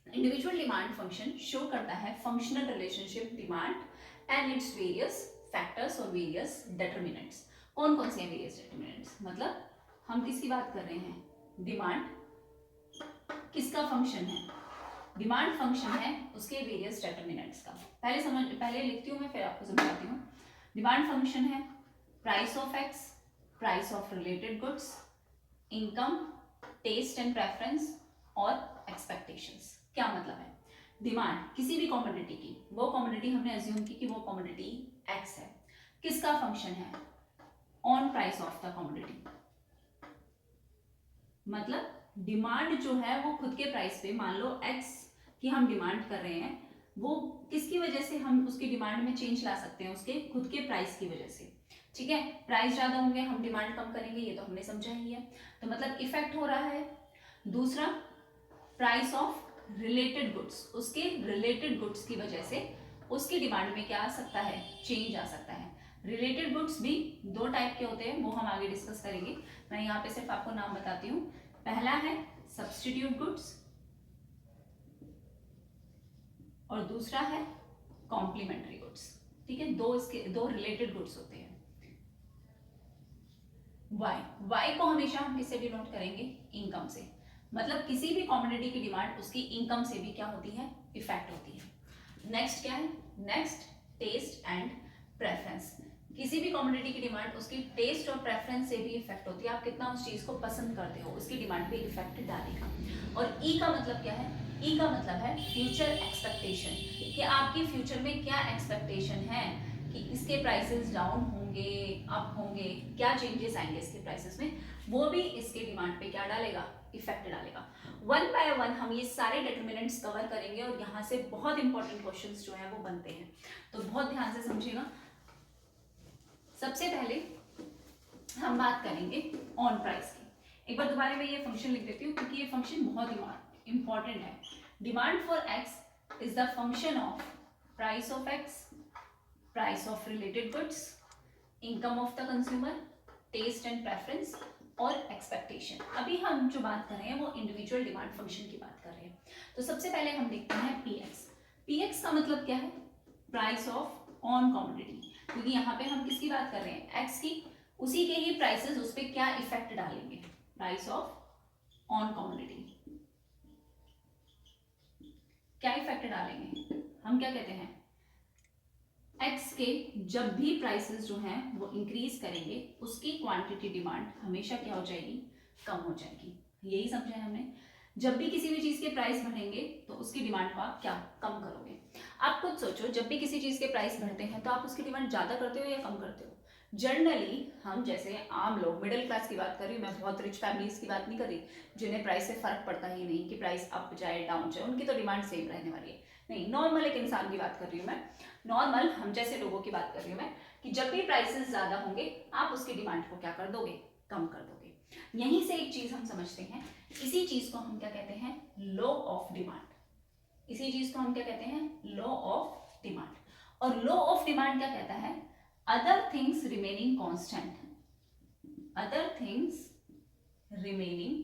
इंडिविजुअल डिमांड फंक्शन शो करता है functional relationship demand and its various factors और वेरियस डेटरमिनेंट्स। कौन कौन से हैं वेरियस डेटरमिनेंट्स? मतलब हम किसकी बात कर रहे हैं? डिमांड किसका फंक्शन है? डिमांड फंक्शन है उसके वेरियस डेटरमिनेंट्स का। पहले लिखती हूँ मैं, फिर आपको समझाती हूँ। डिमांड फंक्शन है price of X, price of related goods, income, taste and preference और एक्सपेक्टेशंस। क्या मतलब है? डिमांड किसी भी कमोडिटी की, वो कमोडिटी हमने अज्यूम की कि वो कमोडिटी एक्स है, किसका फंक्शन है? On price of the commodity. मतलब डिमांड जो है वो खुद के प्राइस पे, मान लो एक्स की हम डिमांड कर रहे हैं, वो किसकी वजह से हम उसकी डिमांड में चेंज ला सकते हैं? उसके खुद के प्राइस की वजह से, ठीक है। प्राइस ज्यादा होंगे हम डिमांड कम करेंगे, ये तो हमने समझा ही है। तो मतलब इफेक्ट हो रहा है। दूसरा, प्राइस ऑफ रिलेटेड गुड्स, उसके रिलेटेड गुड्स की वजह से उसकी डिमांड में क्या आ सकता है? चेंज आ सकता है। रिलेटेड गुड्स भी दो टाइप के होते हैं, वो हम आगे डिस्कस करेंगे। मैं यहाँ पे सिर्फ आपको नाम बताती हूँ। पहला है सब्स्टिट्यूट गुड्स और दूसरा है कॉम्प्लीमेंट्री गुड्स, ठीक है। दो रिलेटेड गुड्स होते हैं। वाई को हमेशा हम किससे डिनोट करेंगे? इनकम से। मतलब किसी भी कमोडिटी की डिमांड उसकी इनकम से भी क्या होती है? इफेक्ट होती है। नेक्स्ट क्या है? Next taste and preference. किसी भी कमोडिटी की डिमांड उसकी टेस्ट और प्रेफरेंस से भी इफेक्ट होती है। आप कितना उस चीज को पसंद करते हो, उसकी डिमांड पे इफेक्ट डालेगा। और ई का मतलब क्या है? ई का मतलब है फ्यूचर एक्सपेक्टेशन, कि आपकी फ्यूचर में क्या एक्सपेक्टेशन है कि इसके प्राइसेस डाउन होंगे, अप होंगे, क्या चेंजेस आएंगे इसके प्राइसेस में, वो भी इसके डिमांड पे क्या डालेगा? इफेक्ट डालेगा। वन बाय वन हम ये सारे डिटरमिनेंट्स कवर करेंगे और यहाँ से बहुत इंपॉर्टेंट क्वेश्चंस जो है वो बनते हैं, तो बहुत ध्यान से समझिएगा। सबसे पहले हम बात करेंगे ऑन प्राइस की। एक बार दोबारा मैं ये फंक्शन लिख देती हूँ क्योंकि ये फंक्शन बहुत इंपॉर्टेंट है। Demand for X is the function of price of X, price of related goods, income of the consumer, taste and preference और एक्सपेक्टेशन। अभी हम जो बात कर रहे हैं वो इंडिविजुअल डिमांड फंक्शन की बात कर रहे हैं। तो सबसे पहले हम देखते हैं पीएक्स। पीएक्स का मतलब क्या है? प्राइस ऑफ ऑन कमोडिटी, क्योंकि यहाँ पे हम किसकी बात कर रहे हैं? एक्स की। उसी के ही प्राइसेस उस पर क्या इफेक्ट डालेंगे? प्राइस ऑफ ऑन कमोडिटी क्या इफेक्ट डालेंगे? हम क्या कहते हैं? एक्स के जब भी प्राइसेस जो हैं वो इंक्रीज करेंगे, उसकी क्वांटिटी डिमांड हमेशा क्या हो जाएगी? कम हो जाएगी। यही समझा है हमने। जब भी किसी भी चीज के प्राइस बढ़ेंगे तो उसकी डिमांड को आप क्या कम करोगे? आप खुद सोचो, जब भी किसी चीज के प्राइस बढ़ते हैं तो आप उसकी डिमांड ज्यादा करते हो या कम करते हो? जनरली हम जैसे आम लोग, मिडिल क्लास की बात कर रही हूँ मैं, बहुत रिच फैमिलीज की बात नहीं कर रही, जिन्हें प्राइस से फर्क पड़ता ही नहीं कि प्राइस अप जाए डाउन जाए, उनकी तो डिमांड सेम रहने वाली है। नहीं, नॉर्मल एक इंसान की बात कर रही हूँ मैं, नॉर्मल हम जैसे लोगों की बात कर रही हूँ मैं, कि जब भी प्राइसेस ज्यादा होंगे आप उसकी डिमांड को क्या कर दोगे? कम कर दोगे। यहीं से एक चीज हम समझते हैं, इसी चीज को हम क्या कहते हैं? Law of demand. इसी चीज को हम क्या कहते हैं? Law of demand. और लॉ ऑफ डिमांड क्या कहता है? Other things remaining constant, other things remaining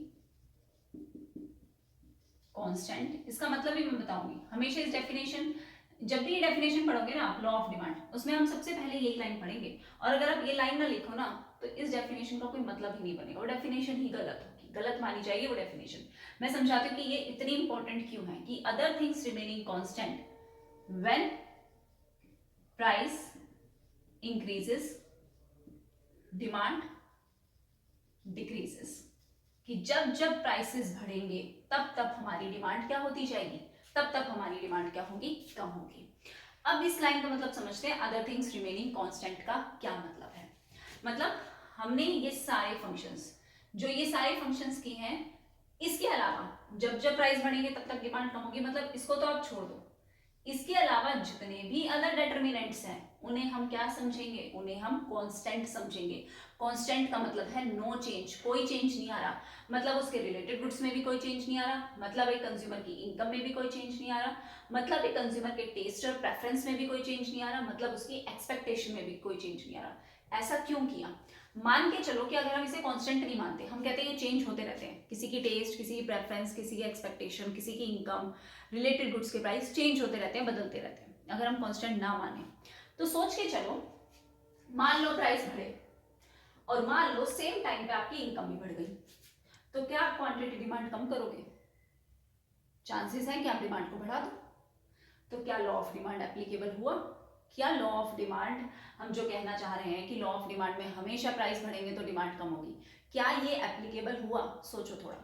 constant, इसका मतलब भी मैं बताऊंगी हमेशा। इस डेफिनेशन, जब भी ये डेफिनेशन पढ़ोगे ना आप लॉ ऑफ डिमांड, उसमें हम सबसे पहले यही लाइन पढ़ेंगे, और अगर आप ये लाइन ना लिखो ना तो इस डेफिनेशन का कोई मतलब ही नहीं बनेगा, वो डेफिनेशन ही गलत होगी, गलत मानी जाएगी वो डेफिनेशन। मैं समझाती हूँ कि ये इतनी इंपॉर्टेंट क्यों है, कि other things remaining constant when price increases demand decreases, कि जब जब प्राइसेस बढ़ेंगे तब तब हमारी डिमांड क्या होती जाएगी, तब तब हमारी डिमांड क्या होगी, कम होगी। अब इस लाइन का मतलब समझते हैं, अदर थिंग्स रिमेनिंग कांस्टेंट का क्या मतलब है। मतलब हमने ये सारे फंक्शंस, जो ये सारे फंक्शंस की हैं, इसके अलावा जब जब प्राइस बढ़ेंगे तब तक डिमांड कम होगी, मतलब इसको तो आप छोड़ दो, इसके अलावा जितने भी अदर डिटर्मिनेंट्स हैं उन्हें हम क्या समझेंगे, उन्हें हम कांस्टेंट समझेंगे। कांस्टेंट का मतलब है नो चेंज, कोई चेंज नहीं आ रहा, मतलब उसके रिलेटेड गुड्स में भी कोई चेंज नहीं आ रहा, मतलब एक कंज्यूमर की इनकम में भी कोई चेंज नहीं आ रहा, मतलब एक कंज्यूमर के टेस्ट और प्रेफरेंस में भी कोई चेंज नहीं आ रहा, मतलब उसकी एक्सपेक्टेशन में भी कोई चेंज नहीं आ रहा। ऐसा क्यों किया? मान के चलो कि अगर हम इसे कांस्टेंट नहीं मानते, हम कहते हैं ये चेंज होते रहते हैं, किसी की टेस्ट, किसी की प्रेफरेंस, किसी की एक्सपेक्टेशन, किसी की इनकम, रिलेटेड गुड्स के प्राइस चेंज होते रहते हैं, बदलते रहते हैं, अगर हम कांस्टेंट ना माने तो सोच के चलो, मान लो प्राइस बढ़े और मान लो सेम टाइम पे आपकी इनकम भी बढ़ गई, तो क्या आप क्वांटिटी डिमांड कम करोगे? चांसेस है कि आप डिमांड को बढ़ा दो। तो क्या लॉ ऑफ डिमांड एप्लीकेबल हुआ? क्या लॉ ऑफ डिमांड, हम जो कहना चाह रहे हैं कि लॉ ऑफ डिमांड में हमेशा प्राइस बढ़ेंगे तो डिमांड कम होगी, क्या ये एप्लीकेबल हुआ? सोचो थोड़ा,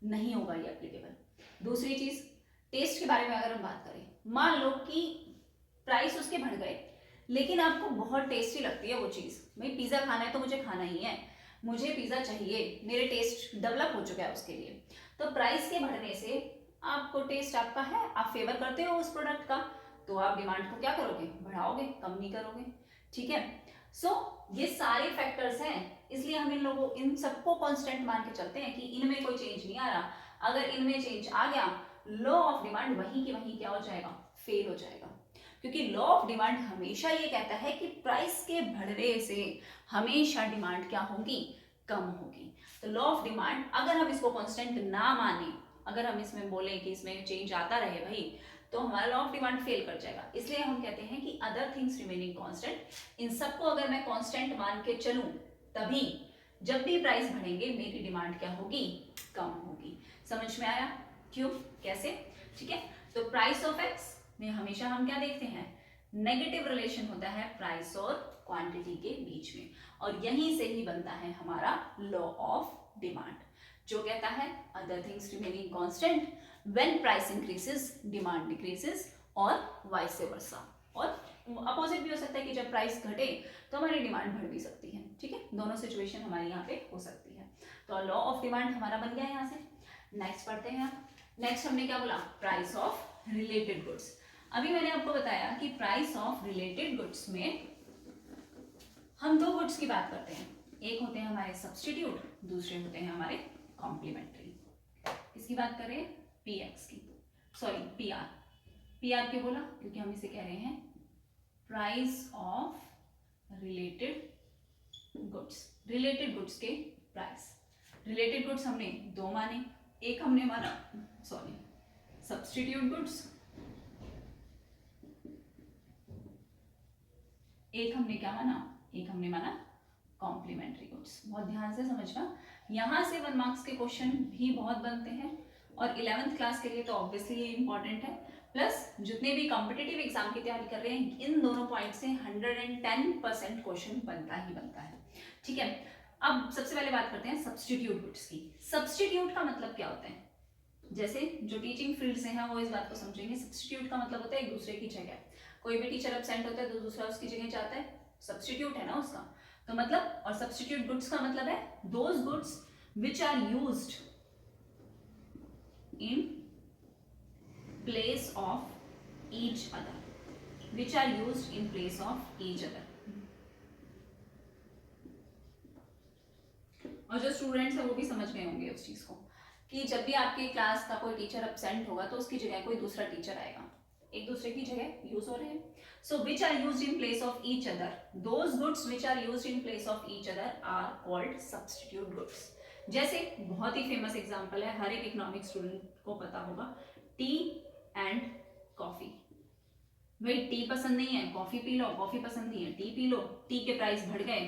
नहीं होगा ये एप्लीकेबल। दूसरी चीज, टेस्ट के बारे में अगर हम बात करें, मान लो कि प्राइस उसके बढ़ गए लेकिन आपको बहुत टेस्टी लगती है वो चीज़, भाई पिज़्ज़ा खाना है तो मुझे खाना ही है, मुझे पिज़्ज़ा चाहिए, मेरे टेस्ट डेवलप हो चुका है उसके लिए, तो प्राइस के बढ़ने से आपको टेस्ट आपका है, आप फेवर करते हो उस प्रोडक्ट का, तो आप डिमांड को क्या करोगे, बढ़ाओगे, कम नहीं करोगे। ठीक है, सो ये सारे फैक्टर्स हैं, इसलिए हम इन सबको कांस्टेंट मान के चलते हैं कि इनमें कोई चेंज नहीं आ रहा। अगर इनमें चेंज आ गया, लॉ ऑफ डिमांड वहीं के वहीं क्या हो जाएगा, फेल हो जाएगा, क्योंकि लॉ ऑफ डिमांड हमेशा ये कहता है कि प्राइस के बढ़ने से हमेशा डिमांड क्या होगी, कम होगी। तो लॉ ऑफ डिमांड अगर हम इसको कांस्टेंट ना माने, अगर हम इसमें बोलें कि इसमें चेंज आता रहे भाई, तो हमारा लॉ ऑफ डिमांड फेल कर जाएगा। इसलिए हम कहते हैं कि अदर थिंग्स रिमेनिंग कांस्टेंट, इन सबको अगर मैं कांस्टेंट मान के चलूं, तभी जब भी प्राइस बढ़ेंगे मेरी डिमांड क्या होगी, कम होगी। समझ में आया क्यों, कैसे? ठीक है, तो प्राइस ऑफ एक्स में हमेशा हम क्या देखते हैं, नेगेटिव रिलेशन होता है प्राइस और क्वांटिटी के बीच में, और यहीं से ही बनता है हमारा लॉ ऑफ डिमांड, जो कहता है other things remaining constant when price increases demand decreases, और वाइस वर्सा। और अपोजिट भी हो सकता है कि जब प्राइस घटे तो हमारी डिमांड बढ़ भी सकती है। ठीक है, दोनों सिचुएशन हमारी यहाँ पे हो सकती है। तो लॉ ऑफ डिमांड हमारा बन गया यहाँ से। नेक्स्ट पढ़ते हैं आप। नेक्स्ट हमने क्या बोला, प्राइस ऑफ रिलेटेड गुड्स। अभी मैंने आपको बताया कि प्राइस ऑफ रिलेटेड गुड्स में हम दो गुड्स की बात करते हैं, एक होते हैं हमारे सब्स्टिट्यूट, दूसरे होते हैं हमारे कॉम्प्लीमेंट्री। इसकी बात करें पीएक्स की, सॉरी पीआर। पीआर क्यों बोला, क्योंकि हम इसे कह रहे हैं price of related goods, related goods के प्राइस। रिलेटेड गुड्स हमने दो माने, एक हमने माना सॉरी सब्स्टिट्यूट गुड्स, एक हमने क्या माना, एक हमने माना कॉम्प्लीमेंट्री गुड्स। बहुत ध्यान से समझना, यहाँ से 1 मार्क्स के क्वेश्चन भी बहुत बनते हैं, और 11th क्लास के लिए तो ऑब्वियसली ये इंपॉर्टेंट है, प्लस जितने भी कॉम्पिटिटिव एग्जाम की तैयारी कर रहे हैं, इन दोनों पॉइंट से 110% क्वेश्चन बनता ही बनता है। ठीक है, अब सबसे पहले बात करते हैं सब्स्टिट्यूट गुड्स की। सब्स्टिट्यूट का मतलब क्या होता है, जैसे जो टीचिंग फील्ड से हैं वो इस बात को समझेंगे। सब्स्टिट्यूट का मतलब होता है एक दूसरे की जगह, कोई भी टीचर एब्सेंट होता है तो दूसरा उसकी जगह जाता है, सब्स्टिट्यूट है ना उसका, तो मतलब। और सब्स्टिट्यूट गुड्स का मतलब है those goods which are used in place of each other, which are used in place of each other. और जो स्टूडेंट्स है वो भी समझ गए होंगे उस चीज को, कि जब भी आपकी क्लास का कोई टीचर एब्सेंट होगा तो उसकी जगह कोई दूसरा टीचर आएगा। एक दूसरे की जगह यूज हो रहे हैं. So which are used in place of each other, those goods which are used in place of each other are called substitute goods. जैसे बहुत ही फेमस एग्जांपल है, हर एक इकोनॉमिक स्टूडेंट को पता होगा, टी एंड कॉफी. भाई टी पसंद नहीं है, कॉफी पी लो, कॉफी पसंद नहीं है, टी पी लो. टी के प्राइस बढ़ गए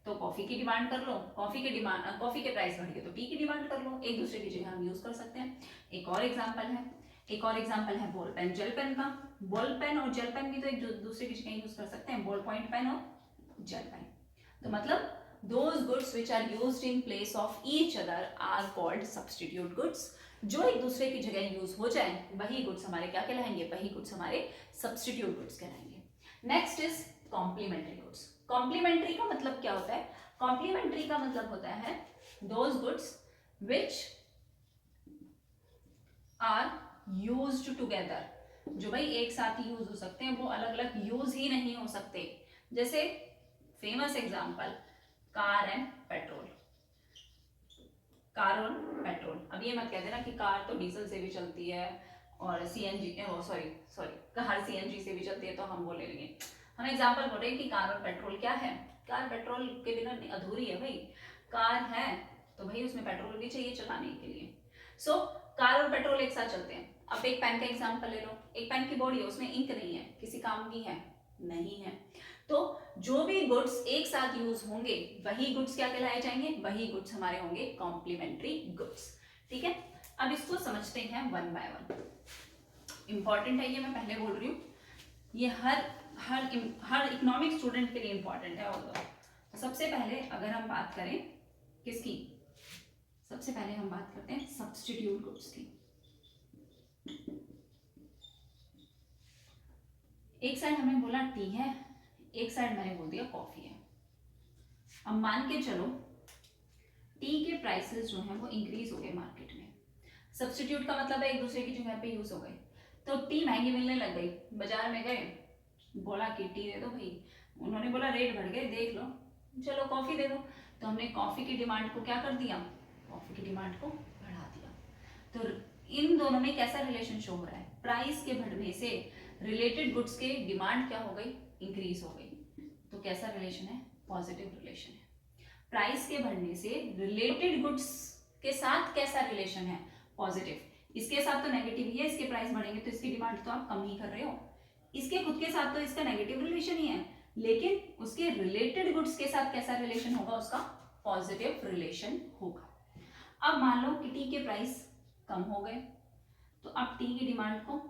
तो कॉफी की डिमांड कर लो, कॉफी के प्राइस बढ़ गए तो टी की डिमांड कर लो. एक दूसरे की जगह हम यूज कर सकते हैं. एक और एग्जांपल है बॉल पेन जेल पेन का. बॉल पेन और जेल पेन भी तो एक दूसरे की जगह यूज कर सकते हैं, बॉल पॉइंट पेन और जेल पेन. तो मतलब those goods which are used in place of each other are called substitute goods. जो एक दूसरे की जगह यूज हो जाए वही गुड्स हमारे क्या कहलाएंगे, वही गुड्स हमारे सब्सटीट्यूट गुड्स कहलाएंगे. Next is complementary goods. Complementary का मतलब क्या होता है? कॉम्प्लीमेंट्री का मतलब होता है those goods which are used together. जो भाई एक साथ ही यूज हो सकते हैं, वो अलग अलग यूज ही नहीं हो सकते. जैसे famous example car and petrol. Car और पेट्रोल. अब ये मत कह देना कि कार तो डीजल से भी चलती है और सीएनजी कार सीएनजी से भी चलती है तो हम वो ले लेंगे. हम एग्जांपल बोल रहे हैं कि कार और पेट्रोल क्या है. कार पेट्रोल के बिना अधूरी है भाई. कार है तो भाई उसमें पेट्रोल भी चाहिए चलाने के लिए. सो कार और पेट्रोल एक साथ चलते हैं. अब एक पेन का एग्जांपल ले लो. एक पेन की बॉडी है, उसमें इंक नहीं है, किसी काम की है नहीं है. तो जो भी गुड्स एक साथ यूज होंगे वही गुड्स क्या कहलाए जाएंगे, वही गुड्स हमारे होंगे कॉम्प्लीमेंट्री गुड्स. ठीक है. अब इसको समझते हैं वन बाय वन. इंपॉर्टेंट है ये, मैं पहले बोल रही हूँ, ये हर इकोनॉमिक स्टूडेंट के लिए इंपॉर्टेंट है. और सबसे पहले अगर हम बात करें किसकी, सबसे पहले हम बात करते हैं सब्स्टिट्यूट गुड्स की. एक साइड हमने बोला टी है, एक साइड मैंने बोल दिया कॉफी है. अब मान के चलो टी के प्राइसेस जो हैं वो इंक्रीज हो गए मार्केट में. सब्स्टिट्यूट का मतलब है एक दूसरे की जगह पे यूज हो गए. तो टी महंगी मिलने लग गई. बाजार में गए, बोला कि टी दे दो भाई. उन्होंने बोला रेट बढ़ गए, देख लो, चलो कॉफी दे दो. तो हमने कॉफी की डिमांड को क्या कर दिया, कॉफी की डिमांड को बढ़ा दिया. तो इन दोनों में कैसा रिलेशन शो हो रहा है? प्राइस के बढ़ने से रिलेटेड गुड्स के डिमांड क्या हो गई, इंक्रीज हो गई. तो कैसा रिलेशन है? पॉजिटिव रिलेशन है. प्राइस के बढ़ने से रिलेटेड गुड्स के साथ कैसा रिलेशन है? पॉजिटिव. इसके साथ तो नेगेटिव ही है, इसके प्राइस बढ़ेंगे तो इसकी डिमांड तो आप कम ही कर रहे हो. इसके खुद के साथ तो इसका नेगेटिव रिलेशन ही है, लेकिन उसके रिलेटेड गुड्स के साथ कैसा रिलेशन होगा? उसका पॉजिटिव रिलेशन होगा. अब मान लो कि टी के प्राइस कम हो गए तो आप टी की डिमांड को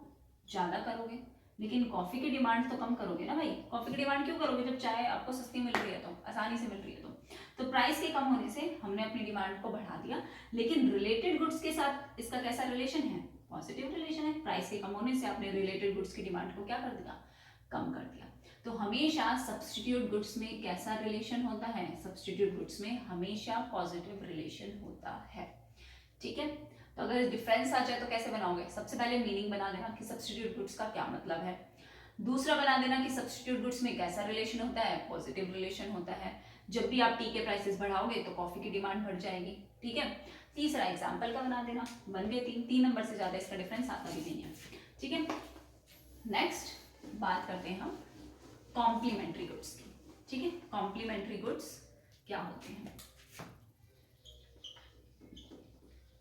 ज्यादा करोगे, लेकिन कॉफी की डिमांड तो कम करोगे ना भाई. कॉफी की डिमांड क्यों करोगे जब चाय आपको सस्ती मिल रही है, तो आसानी से मिल रही है. तो प्राइस के कम होने से हमने अपनी डिमांड को बढ़ा दिया, लेकिन रिलेटेड गुड्स के साथ इसका कैसा रिलेशन है? पॉजिटिव रिलेशन है. प्राइस के कम होने से आपने रिलेटेड गुड्स की डिमांड को क्या कर दिया? कम कर दिया. तो हमेशा सब्स्टिट्यूट गुड्स में कैसा रिलेशन होता है? सब्स्टिट्यूट गुड्स में हमेशा पॉजिटिव रिलेशन होता है. ठीक है. तो अगर डिफरेंस आ जाए तो कैसे बनाओगे? सबसे पहले मीनिंग बना देना कि सब्स्टिट्यूट गुड्स का क्या मतलब है. दूसरा बना देना कि सब्स्टिट्यूट गुड्स में कैसा रिलेशन होता है? पॉजिटिव रिलेशन होता है. जब भी आप टी के प्राइसेस बढ़ाओगे तो कॉफी की डिमांड बढ़ जाएगी. ठीक है. तीसरा एग्जांपल का बना देना. बन गए तीन नंबर से ज्यादा इसका डिफरेंस आता भी नहीं है. ठीक है. नेक्स्ट बात करते हैं हम कॉम्प्लीमेंट्री गुड्स की. ठीक है. कॉम्प्लीमेंट्री गुड्स क्या होते हैं?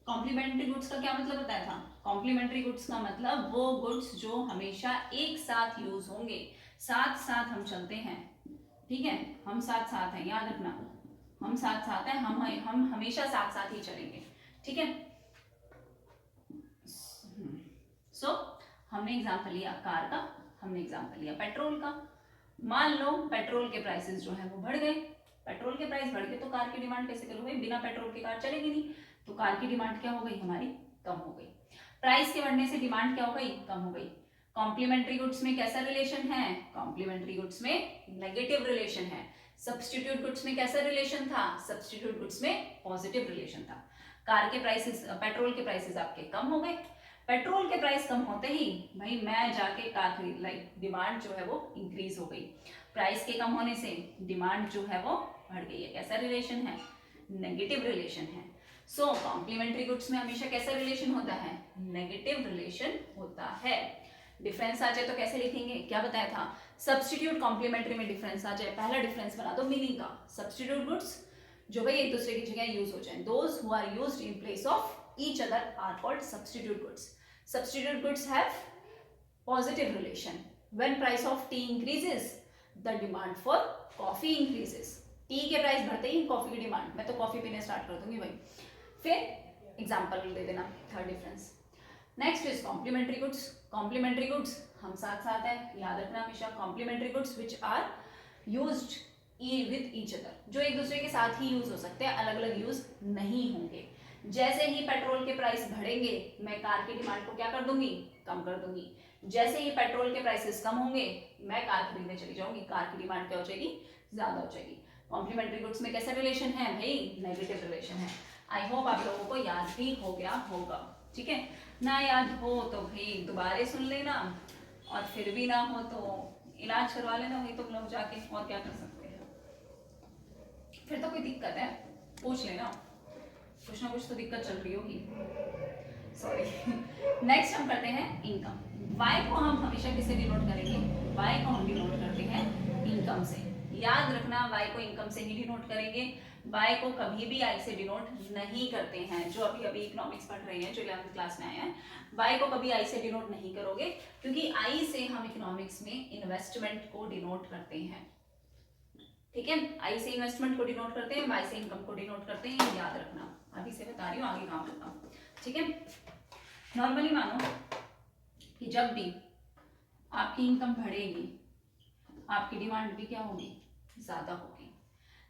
कॉम्प्लीमेंट्री गुड्स का क्या मतलब बताया था? कॉम्प्लीमेंट्री गुड्स का मतलब वो गुड्स जो हमेशा एक साथ यूज होंगे, साथ साथ हम चलते हैं. ठीक है. हम साथ साथ हैं, याद रखना, हम साथ साथ हैं, हम हमेशा साथ साथ ही चलेंगे. ठीक है. सो हमने एग्जांपल लिया कार का, हमने एग्जांपल लिया पेट्रोल का. मान लो पेट्रोल के प्राइसेस जो है वो बढ़ गए. पेट्रोल के प्राइस बढ़ गए तो कार की डिमांड कैसे करोगे? बिना पेट्रोल की कार चलेगी नहीं. तो कार की डिमांड क्या हो गई? हमारी कम हो गई. प्राइस के बढ़ने से डिमांड क्या हो गई? कम हो गई. कॉम्प्लीमेंट्री गुड्स में कैसा रिलेशन है? कॉम्प्लीमेंट्री गुड्स में नेगेटिव रिलेशन है. सब्स्टिट्यूट गुड्स में कैसा रिलेशन था? सब्स्टिट्यूट गुड्स में पॉजिटिव रिलेशन था. कार के प्राइसेस, पेट्रोल के प्राइसेस आपके कम हो गए. पेट्रोल के प्राइस कम होते ही भाई मैं जाके कार खरीद लाई, डिमांड जो है वो इंक्रीज हो गई. प्राइस के कम होने से डिमांड जो है वो बढ़ गई है. कैसा रिलेशन है? नेगेटिव रिलेशन है. सो कॉम्प्लीमेंट्री गुड्स में हमेशा कैसा रिलेशन होता है? नेगेटिव रिलेशन होता है. डिफरेंस आ जाए तो कैसे लिखेंगे, क्या बताया था, सब्स्टिट्यूट कॉम्प्लीमेंट्री में डिफरेंस आ जाए, पहला डिफरेंस बना दो मीनिंग का, सब्स्टिट्यूट गुड्स जो भाई एक दूसरे की जगह यूज हो जाए, those who are used in place of each other are called substitute goods. Substitute goods have positive relation. When price of tea increases, the demand for coffee increases. T के प्राइस बढ़ते ही कॉफी की डिमांड, मैं तो कॉफी पीने स्टार्ट कर दूंगी भाई. फिर एग्जांपल दे देना, third difference. Next is complementary goods. Complementary goods हम साथ साथ है, याद रखना हमेशा, complementary goods which are used with each other, जो एक दूसरे के साथ ही यूज हो सकते हैं, अलग अलग यूज नहीं होंगे. जैसे ही पेट्रोल के प्राइस बढ़ेंगे मैं कार की डिमांड को क्या कर दूंगी, कम कर दूंगी. जैसे ही पेट्रोल के प्राइसेस कम होंगे मैं कार खरीदने चली जाऊंगी, कार की डिमांड क्या हो जाएगी, ज्यादा हो जाएगी. कॉम्प्लीमेंट्री गुड्स में कैसा रिलेशन है भाई, नेगेटिव रिलेशन है. आई होप आप लोगों को याद भी हो गया होगा. ठीक है, ना याद हो तो भाई दोबारा सुन लेना, और फिर भी ना हो तो इलाज करवा लेना भाई तुम लोग जाके, और क्या कर सकते हैं. फिर तो कोई दिक्कत है पूछ लेना, कुछ ना कुछ तो दिक्कत चल रही होगी. सॉरी. नेक्स्ट हम करते हैं इनकम. वाई को हम हमेशा किससे डिनोट करेंगे, वाई को हम डिनोट करते हैं इनकम से. याद रखना वाई को इनकम से ही डिनोट करेंगे, वाई को कभी भी आई से डिनोट नहीं करते हैं. जो अभी अभी इकोनॉमिक्स पढ़ रहे हैं, जो 11th क्लास में आए हैं, वाई को कभी आई से डिनोट नहीं करोगे, क्योंकि आई से हम इकोनॉमिक्स में इन्वेस्टमेंट को डिनोट करते हैं. ठीक है, आई से इन्वेस्टमेंट को डिनोट करते हैं, वाई से इनकम को डिनोट करते हैं, याद रखना. अभी से बता रही हूँ, आगे काम करता हूँ. ठीक है, नॉर्मली मानो कि जब भी आपकी इनकम बढ़ेगी आपकी डिमांड भी क्या होगी, ज्यादा होगी.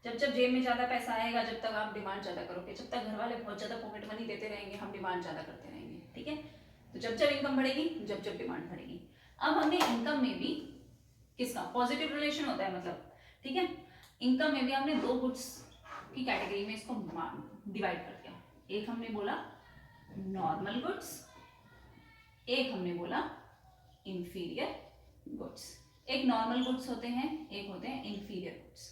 जब जब जेब में ज्यादा पैसा आएगा, जब तक आप डिमांड ज्यादा करोगे, जब तक घर वाले बहुत ज्यादा पॉकेट मनी देते रहेंगे हम डिमांड ज्यादा करते रहेंगे. ठीक है, तो जब जब इनकम बढ़ेगी जब जब डिमांड बढ़ेगी. अब हमने इनकम में भी किसका पॉजिटिव रिलेशन होता है, मतलब ठीक है, इनकम में भी हमने दो गुड्स की कैटेगरी में इसको डिवाइड कर दिया. एक हमने बोला नॉर्मल गुड्स, एक हमने बोला इंफीरियर गुड्स. एक नॉर्मल गुड्स होते हैं, एक होते हैं इंफीरियर गुड्स.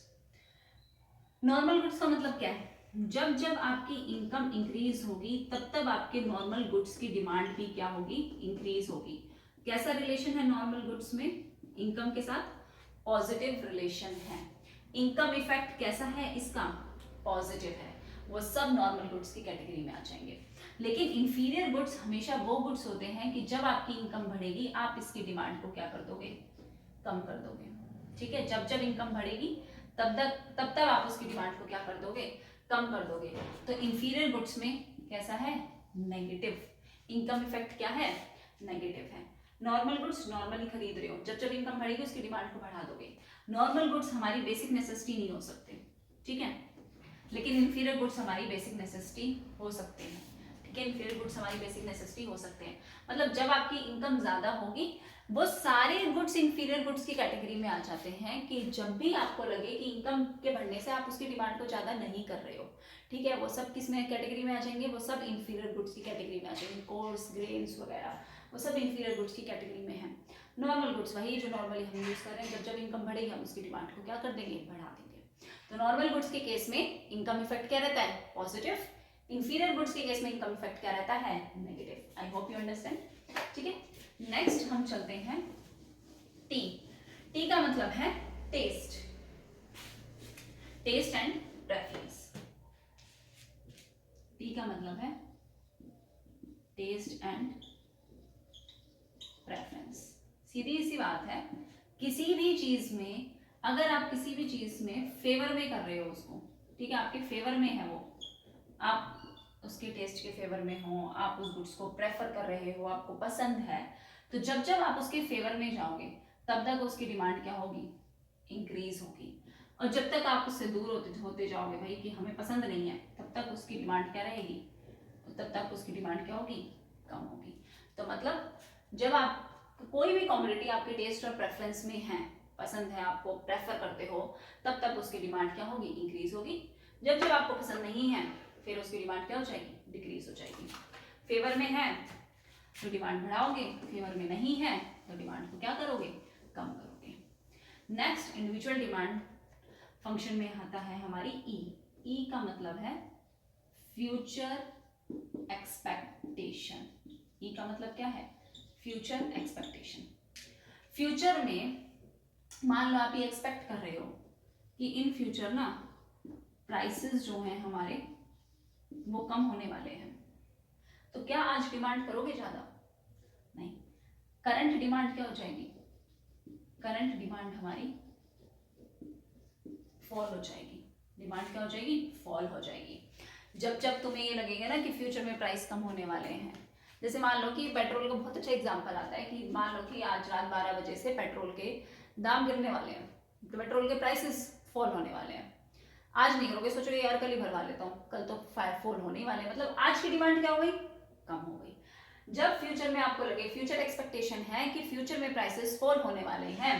नॉर्मल गुड्स का मतलब क्या है, जब जब आपकी इनकम इंक्रीज होगी तब तब आपके नॉर्मल गुड्स की डिमांड भी क्या होगी, इंक्रीज होगी. कैसा रिलेशन है नॉर्मल गुड्स में इनकम के साथ, पॉजिटिव रिलेशन है. इनकम इफेक्ट कैसा है इसका, पॉजिटिव है. वो सब नॉर्मल गुड्स की कैटेगरी में आ जाएंगे. लेकिन इंफीरियर गुड्स हमेशा वो गुड्स होते हैं कि जब आपकी इनकम बढ़ेगी आप इसकी डिमांड को क्या कर दोगे, कम कर दोगे. ठीक है, जब जब इनकम बढ़ेगी तब तक आप उसकी डिमांड को क्या कर दोगे, कम कर दोगे. तो इंफीरियर गुड्स में कैसा है, नेगेटिव. इनकम इफेक्ट क्या है, नेगेटिव है. नॉर्मल गुड्स नॉर्मली खरीद रहे हो, जब जब इनकम बढ़ेगी उसकी डिमांड को बढ़ा दोगे. नॉर्मल गुड्स हमारी बेसिक नेसेसिटी नहीं हो सकते. ठीक है, लेकिन इंफीरियर गुड्स हमारी बेसिक नेसेसिटी हो सकते हैं. ठीक है, इंफीरियर गुड्स हमारी बेसिक नेसेसिटी हो सकते हैं. मतलब जब आपकी इनकम ज्यादा होगी वो सारे गुड्स इंफीरियर गुड्स की कैटेगरी में आ जाते हैं. कि जब भी आपको लगे कि इनकम के बढ़ने से आप उसकी डिमांड को ज्यादा नहीं कर रहे हो, ठीक है, वो सब किस में कैटेगरी में आ जाएंगे, वो सब इंफीरियर गुड्स की कैटेगरी में आ जाएंगे. कोर्स ग्रेन्स वगैरह वो सब इंफीरियर गुड्स की कैटेगरी में है. नॉर्मल गुड्स वही जो नॉर्मली हम यूज कर रहे हैं, जब जब इनकम बढ़ेगी हम उसकी डिमांड को क्या कर देंगे, बढ़ा देंगे. तो नॉर्मल गुड्स के केस में इनकम इफेक्ट क्या रहता है, पॉजिटिव. इंफीरियर गुड्स के केस में इनकम इफेक्ट क्या रहता है, negative. I hope you understand. ठीक है, नेक्स्ट हम चलते हैं टी. टी का मतलब है taste, taste and preference. T का मतलब है टेस्ट एंड प्रेफरेंस. सीधी सी बात है, किसी भी चीज में अगर आप किसी भी चीज में फेवर में कर रहे हो उसको, ठीक है, आपके फेवर में है वो, आप उसके टेस्ट के फेवर में हो, आप उस गुड्स को प्रेफर कर रहे हो, आपको पसंद है, तो जब जब आप उसके फेवर में जाओगे तब तक उसकी डिमांड क्या होगी, इंक्रीज होगी. और जब तक आप उससे दूर होते जाओगे भाई कि हमें पसंद नहीं है, तब तक उसकी डिमांड क्या रहेगी, तब तक उसकी डिमांड क्या होगी, कम होगी. तो मतलब जब आप कोई भी कमोडिटी आपके टेस्ट और प्रेफरेंस में है, पसंद है, आपको प्रेफर करते हो, तब तक उसकी डिमांड क्या होगी, इंक्रीज होगी. जब जब आपको पसंद नहीं है फिर उसकी डिमांड क्या हो जाएगी, डिक्रीज हो जाएगी. फेवर में है तो डिमांड बढ़ाओगे, फेवर में नहीं है तो डिमांड को क्या करोगे, कम करोगे. नेक्स्ट इंडिविजुअल डिमांड फंक्शन में आता है हमारी ई. ई का मतलब है फ्यूचर एक्सपेक्टेशन. ई का मतलब क्या है, फ्यूचर एक्सपेक्टेशन। फ्यूचर में मान लो आप ये एक्सपेक्ट कर रहे हो कि इन फ्यूचर ना प्राइसेस जो हैं हमारे वो कम होने वाले हैं, तो क्या आज डिमांड करोगे ज्यादा? नहीं। करंट डिमांड क्या हो जाएगी? करंट डिमांड हमारी फॉल हो जाएगी। डिमांड क्या हो जाएगी? फॉल हो जाएगी। जब जब तुम्हें ये लगेगा ना कि फ्यूचर में प्राइस कम होने वाले हैं, जैसे मान लो कि पेट्रोल का बहुत अच्छा एग्जांपल आता है कि मान लो कि आज रात 12 बजे से पेट्रोल के दाम गिरने वाले हैं, तो पेट्रोल के प्राइसेस फॉल होने वाले हैं। आज नहीं करोगे, सोचोगे यार कल ही भरवा लेता हूँ, कल तो फायर फॉल होने ही वाले, मतलब आज की डिमांड क्या हो गई? कम हो गई। जब फ्यूचर में आपको लगे, फ्यूचर एक्सपेक्टेशन है कि फ्यूचर में प्राइसेस फॉल होने वाले हैं,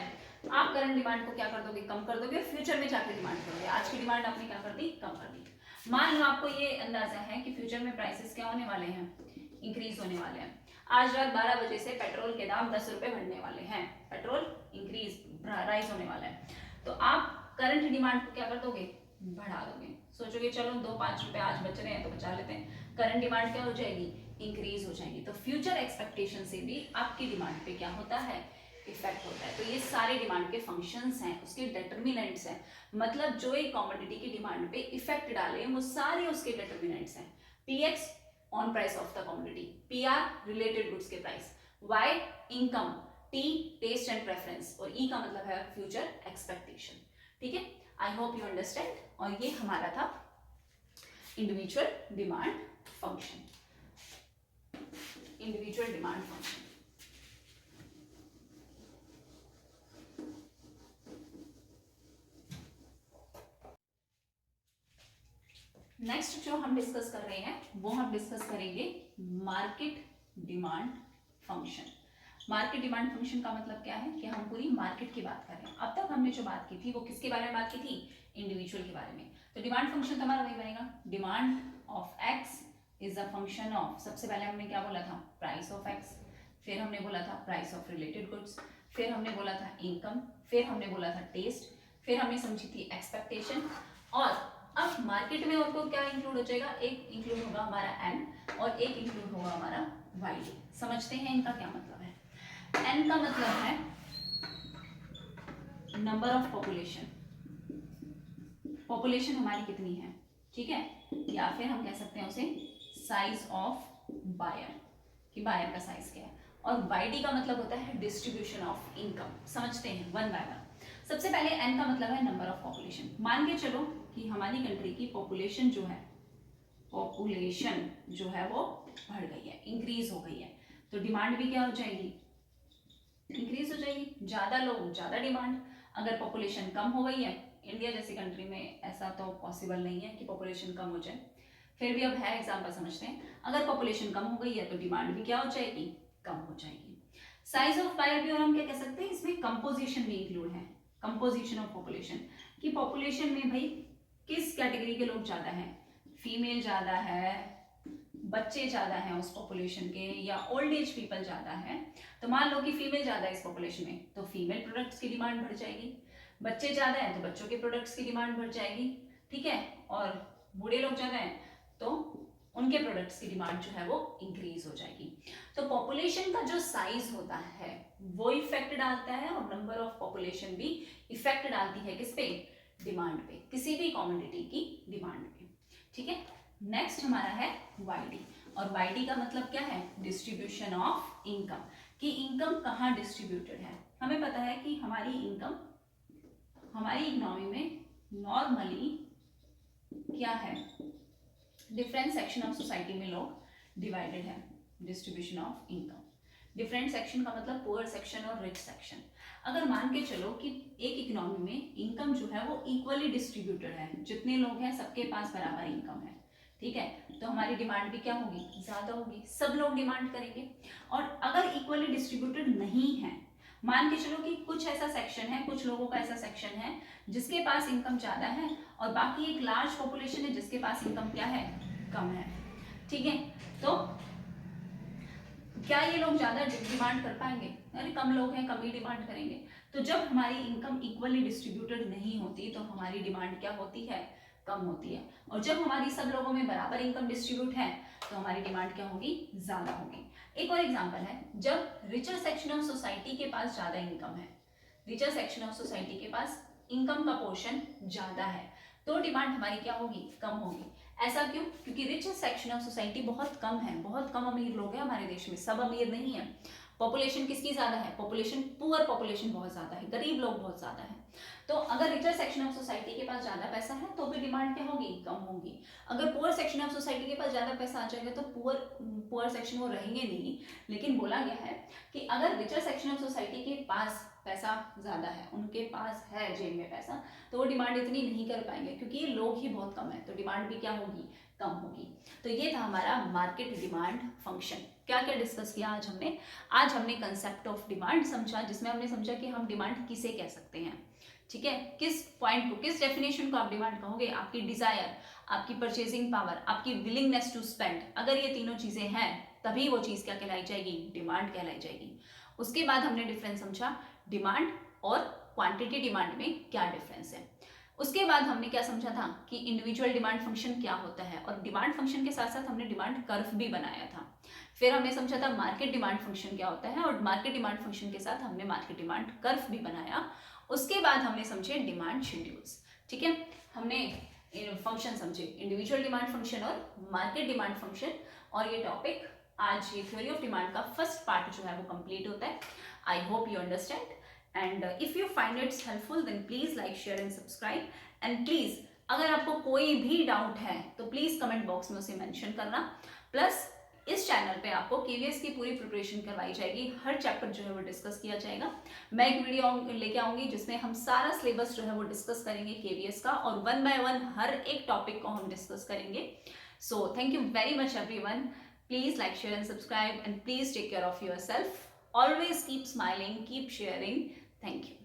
आप करंट डिमांड को क्या कर दोगे? कम कर दोगे, फ्यूचर में जाकर डिमांड करोगे। आज की डिमांड आपने क्या कर दी? कम कर दी। मान लो आपको ये अंदाजा है कि फ्यूचर में प्राइसेस क्या होने वाले हैं? इंक्रीज होने वाले हैं। आज रात 12 बजे से पेट्रोल के दाम 10 रुपए बढ़ने वाले हैं, पेट्रोल इंक्रीज राइज होने वाला है, तो आप करंट डिमांड को क्या कर दोगे? बढ़ा दोगे। सोचोगे चलो 2-5 रुपए आज बच रहे हैं तो बचा लेते हैं, करंट डिमांड क्या हो जाएगी? इंक्रीज हो जाएगी। तो फ्यूचर एक्सपेक्टेशन से भी आपकी डिमांड पे क्या होता है? इफेक्ट होता है। तो ये सारे डिमांड के फंक्शंस हैं, उसके डिटर्मिनेंट्स हैं, मतलब जो एक कमोडिटी की डिमांड पे इफेक्ट डाले वो सारे उसके डिटर्मिनेंट्स हैं। PX on price of the commodity, PR related goods के price, Y income, T taste and preference, और ई का मतलब है फ्यूचर एक्सपेक्टेशन। ठीक है, आई होप यू अंडरस्टैंड। और ये हमारा था individual demand function. Individual demand function. Next जो हम डिस्कस कर रहे हैं वो हम डिस्कस करेंगे market demand function. Market demand function का मतलब क्या है कि हम पूरी मार्केट की बात कर रहे हैं। अब तक हमने जो बात की थी वो किसके बारे में बात की थी? इंडिविजुअल के बारे में। तो डिमांड फंक्शन हमारा वही बनेगा, demand of x is a function of, सबसे पहले हमने क्या बोला था? प्राइस ऑफ एक्स, फिर हमने बोला था प्राइस ऑफ रिलेटेड गुड्स, फिर हमने बोला था इनकम, फिर हमने बोला था टेस्ट, फिर हमने समझी थी एक्सपेक्टेशन। और अब मार्केट में और को क्या इंक्लूड हो जाएगा? एक इंक्लूड होगा हमारा एन और एक इंक्लूड होगा हमारा वाई। समझते हैं इनका क्या मतलब है? एन का मतलब है नंबर ऑफ पॉपुलेशन, पॉपुलेशन हमारी कितनी है, ठीक है, या फिर हम कह सकते हैं उसे साइज ऑफ बायर, कि बायर का साइज क्या है। और वाईडी का मतलब होता है डिस्ट्रीब्यूशन ऑफ इनकम। समझते हैं वन बाय वन। सबसे पहले एन का मतलब है नंबर ऑफ पॉपुलेशन। मान के चलो कि हमारी कंट्री की पॉपुलेशन जो है, पॉपुलेशन जो है वो बढ़ गई है, इंक्रीज हो गई है, तो डिमांड भी क्या हो जाएगी? इंक्रीज हो जाएगी। ज्यादा लोग ज्यादा डिमांड। अगर पॉपुलेशन कम हो गई है, इंडिया जैसी कंट्री में ऐसा तो पॉसिबल नहीं है कि पॉपुलेशन कम हो जाए, फिर भी अब है एग्जाम्पल समझते हैं। अगर पॉपुलेशन कम हो गई है तो डिमांड भी क्या हो जाएगी? कम हो जाएगी। साइज ऑफ बायर भी, और हम क्या कह सकते हैं इसमें कंपोजिशन भी इंक्लूड है, कंपोजिशन ऑफ पॉपुलेशन, कि पॉपुलेशन में भाई किस कैटेगरी के लोग ज्यादा हैं, फीमेल ज्यादा है, बच्चे ज्यादा हैं उस पॉपुलेशन के, या ओल्ड एज पीपल ज्यादा है। तो मान लो कि फीमेल ज्यादा है इस पॉपुलेशन में तो फीमेल प्रोडक्ट्स की डिमांड बढ़ जाएगी, बच्चे ज्यादा हैं तो बच्चों के प्रोडक्ट्स की डिमांड बढ़ जाएगी, ठीक है, और बूढ़े लोग ज्यादा हैं तो उनके प्रोडक्ट्स की डिमांड जो है वो इंक्रीज हो जाएगी। तो पॉपुलेशन का जो साइज होता है वो इफेक्ट डालता है, और नंबर ऑफ पॉपुलेशन भी इफेक्ट डालती है किस पे? डिमांड पे, किसी भी कमोडिटी की डिमांड पे। ठीक है, नेक्स्ट हमारा है वाईडी, और वाईडी का मतलब क्या है? डिस्ट्रीब्यूशन ऑफ इनकम, कि इनकम कहाँ डिस्ट्रीब्यूटेड है। हमें पता है कि हमारी इनकम हमारी इकोनॉमी में नॉर्मली क्या है? डिफरेंट सेक्शन ऑफ सोसाइटी में लोग डिवाइडेड है, distribution of income. Different section का मतलब पुअर सेक्शन और रिच सेक्शन। अगर मान के चलो कि एक इकोनॉमी में इनकम जो है वो इक्वली डिस्ट्रीब्यूटेड है, जितने लोग हैं सबके पास बराबर इनकम है, ठीक है, तो हमारी डिमांड भी क्या होगी? ज्यादा होगी, सब लोग डिमांड करेंगे। और अगर इक्वली डिस्ट्रीब्यूटेड नहीं है, मान के चलो कि कुछ ऐसा सेक्शन है, कुछ लोगों का ऐसा सेक्शन है जिसके पास इनकम ज्यादा है, और बाकी एक लार्ज पॉपुलेशन है जिसके पास इनकम क्या है? कम है, ठीक है, तो क्या ये लोग ज्यादा डिमांड कर पाएंगे? अरे कम लोग हैं, कम ही डिमांड करेंगे। तो जब हमारी इनकम इक्वली डिस्ट्रीब्यूटेड नहीं होती तो हमारी डिमांड क्या होती है? कम होती है। और जब हमारी सब लोगों में बराबर इनकम डिस्ट्रीब्यूट है तो हमारी डिमांड क्या होगी, ज्यादा होगी। एक और एग्जांपल है, जब रिचर सेक्शन ऑफ सोसाइटी के पास ज्यादा इनकम है, रिचर सेक्शन ऑफ सोसाइटी के पास इनकम का पोर्शन ज्यादा है, तो डिमांड हमारी क्या होगी, कम होगी। ऐसा क्यों? क्योंकि रिच सेक्शन ऑफ सोसाइटी बहुत कम है, बहुत कम अमीर लोग हैं हमारे देश में, सब अमीर नहीं है। पॉपुलेशन किसकी ज्यादा है, पॉपुलेशन पुअर पॉपुलेशन बहुत ज्यादा है, गरीब लोग बहुत ज्यादा है। तो अगर रिचर सेक्शन ऑफ सोसाइटी के पास ज्यादा पैसा है तो भी डिमांड क्या होगी, कम होगी। अगर पुअर सेक्शन ऑफ सोसाइटी के पास ज्यादा पैसा आ जाएगा तो पुअर सेक्शन वो रहेंगे नहीं। लेकिन बोला गया है कि अगर रिचर सेक्शन ऑफ सोसाइटी के पास पैसा ज्यादा है, उनके पास है जेब में पैसा, तो वो डिमांड इतनी नहीं कर पाएंगे क्योंकि ये लोग ही बहुत कम है, तो डिमांड भी क्या होगी, कम होगी। तो ये था हमारा मार्केट डिमांड फंक्शन। क्या क्या डिस्कस किया आज हमने कंसेप्ट ऑफ डिमांड समझा, जिसमें हमने समझा कि हम डिमांड किसे कह सकते हैं। ठीक है, किस पॉइंट को, किस डेफिनेशन को आप डिमांड कहोगे, आपकी डिजायर, आपकी परचेजिंग पावर, आपकी विलिंगनेस टू स्पेंड, अगर ये तीनों चीजें हैं तभी वो चीज क्या कहलाई जाएगी, डिमांड कहलाई जाएगी। उसके बाद हमने डिफरेंस समझा डिमांड और क्वांटिटी डिमांड में क्या डिफरेंस है। उसके बाद हमने क्या समझा था कि इंडिविजुअल डिमांड फंक्शन क्या होता है, और डिमांड फंक्शन के साथ साथ हमने डिमांड कर्व भी बनाया था। फिर हमने समझा था मार्केट डिमांड फंक्शन क्या होता है, और मार्केट डिमांड फंक्शन के साथ हमने मार्केट डिमांड कर्व भी बनाया। उसके बाद हमने समझे डिमांड शेड्यूल्स। ठीक है, हमने फंक्शन समझे, इंडिविजुअल डिमांड फंक्शन और मार्केट डिमांड फंक्शन, और ये टॉपिक आज ये थ्योरी ऑफ डिमांड का फर्स्ट पार्ट जो है वो कंप्लीट होता है। आई hope you understand, and if you find it helpful then please like, share and subscribe, and please अगर आपको कोई भी डाउट है तो प्लीज कमेंट बॉक्स में उसे मेंशन करना। प्लस इस चैनल पे आपको केवीएस की पूरी प्रिपरेशन करवाई जाएगी, हर चैप्टर जो है वो डिस्कस किया जाएगा। मैं एक वीडियो लेके आऊंगी जिसमें हम सारा सिलेबस जो है वो डिस्कस करेंगे केवीएस का, और 1 by 1 हर एक टॉपिक को हम डिस्कस करेंगे। So thank you very much everyone, please like, share and subscribe, and please take care of yourself. Always keep smiling, keep sharing. Thank you.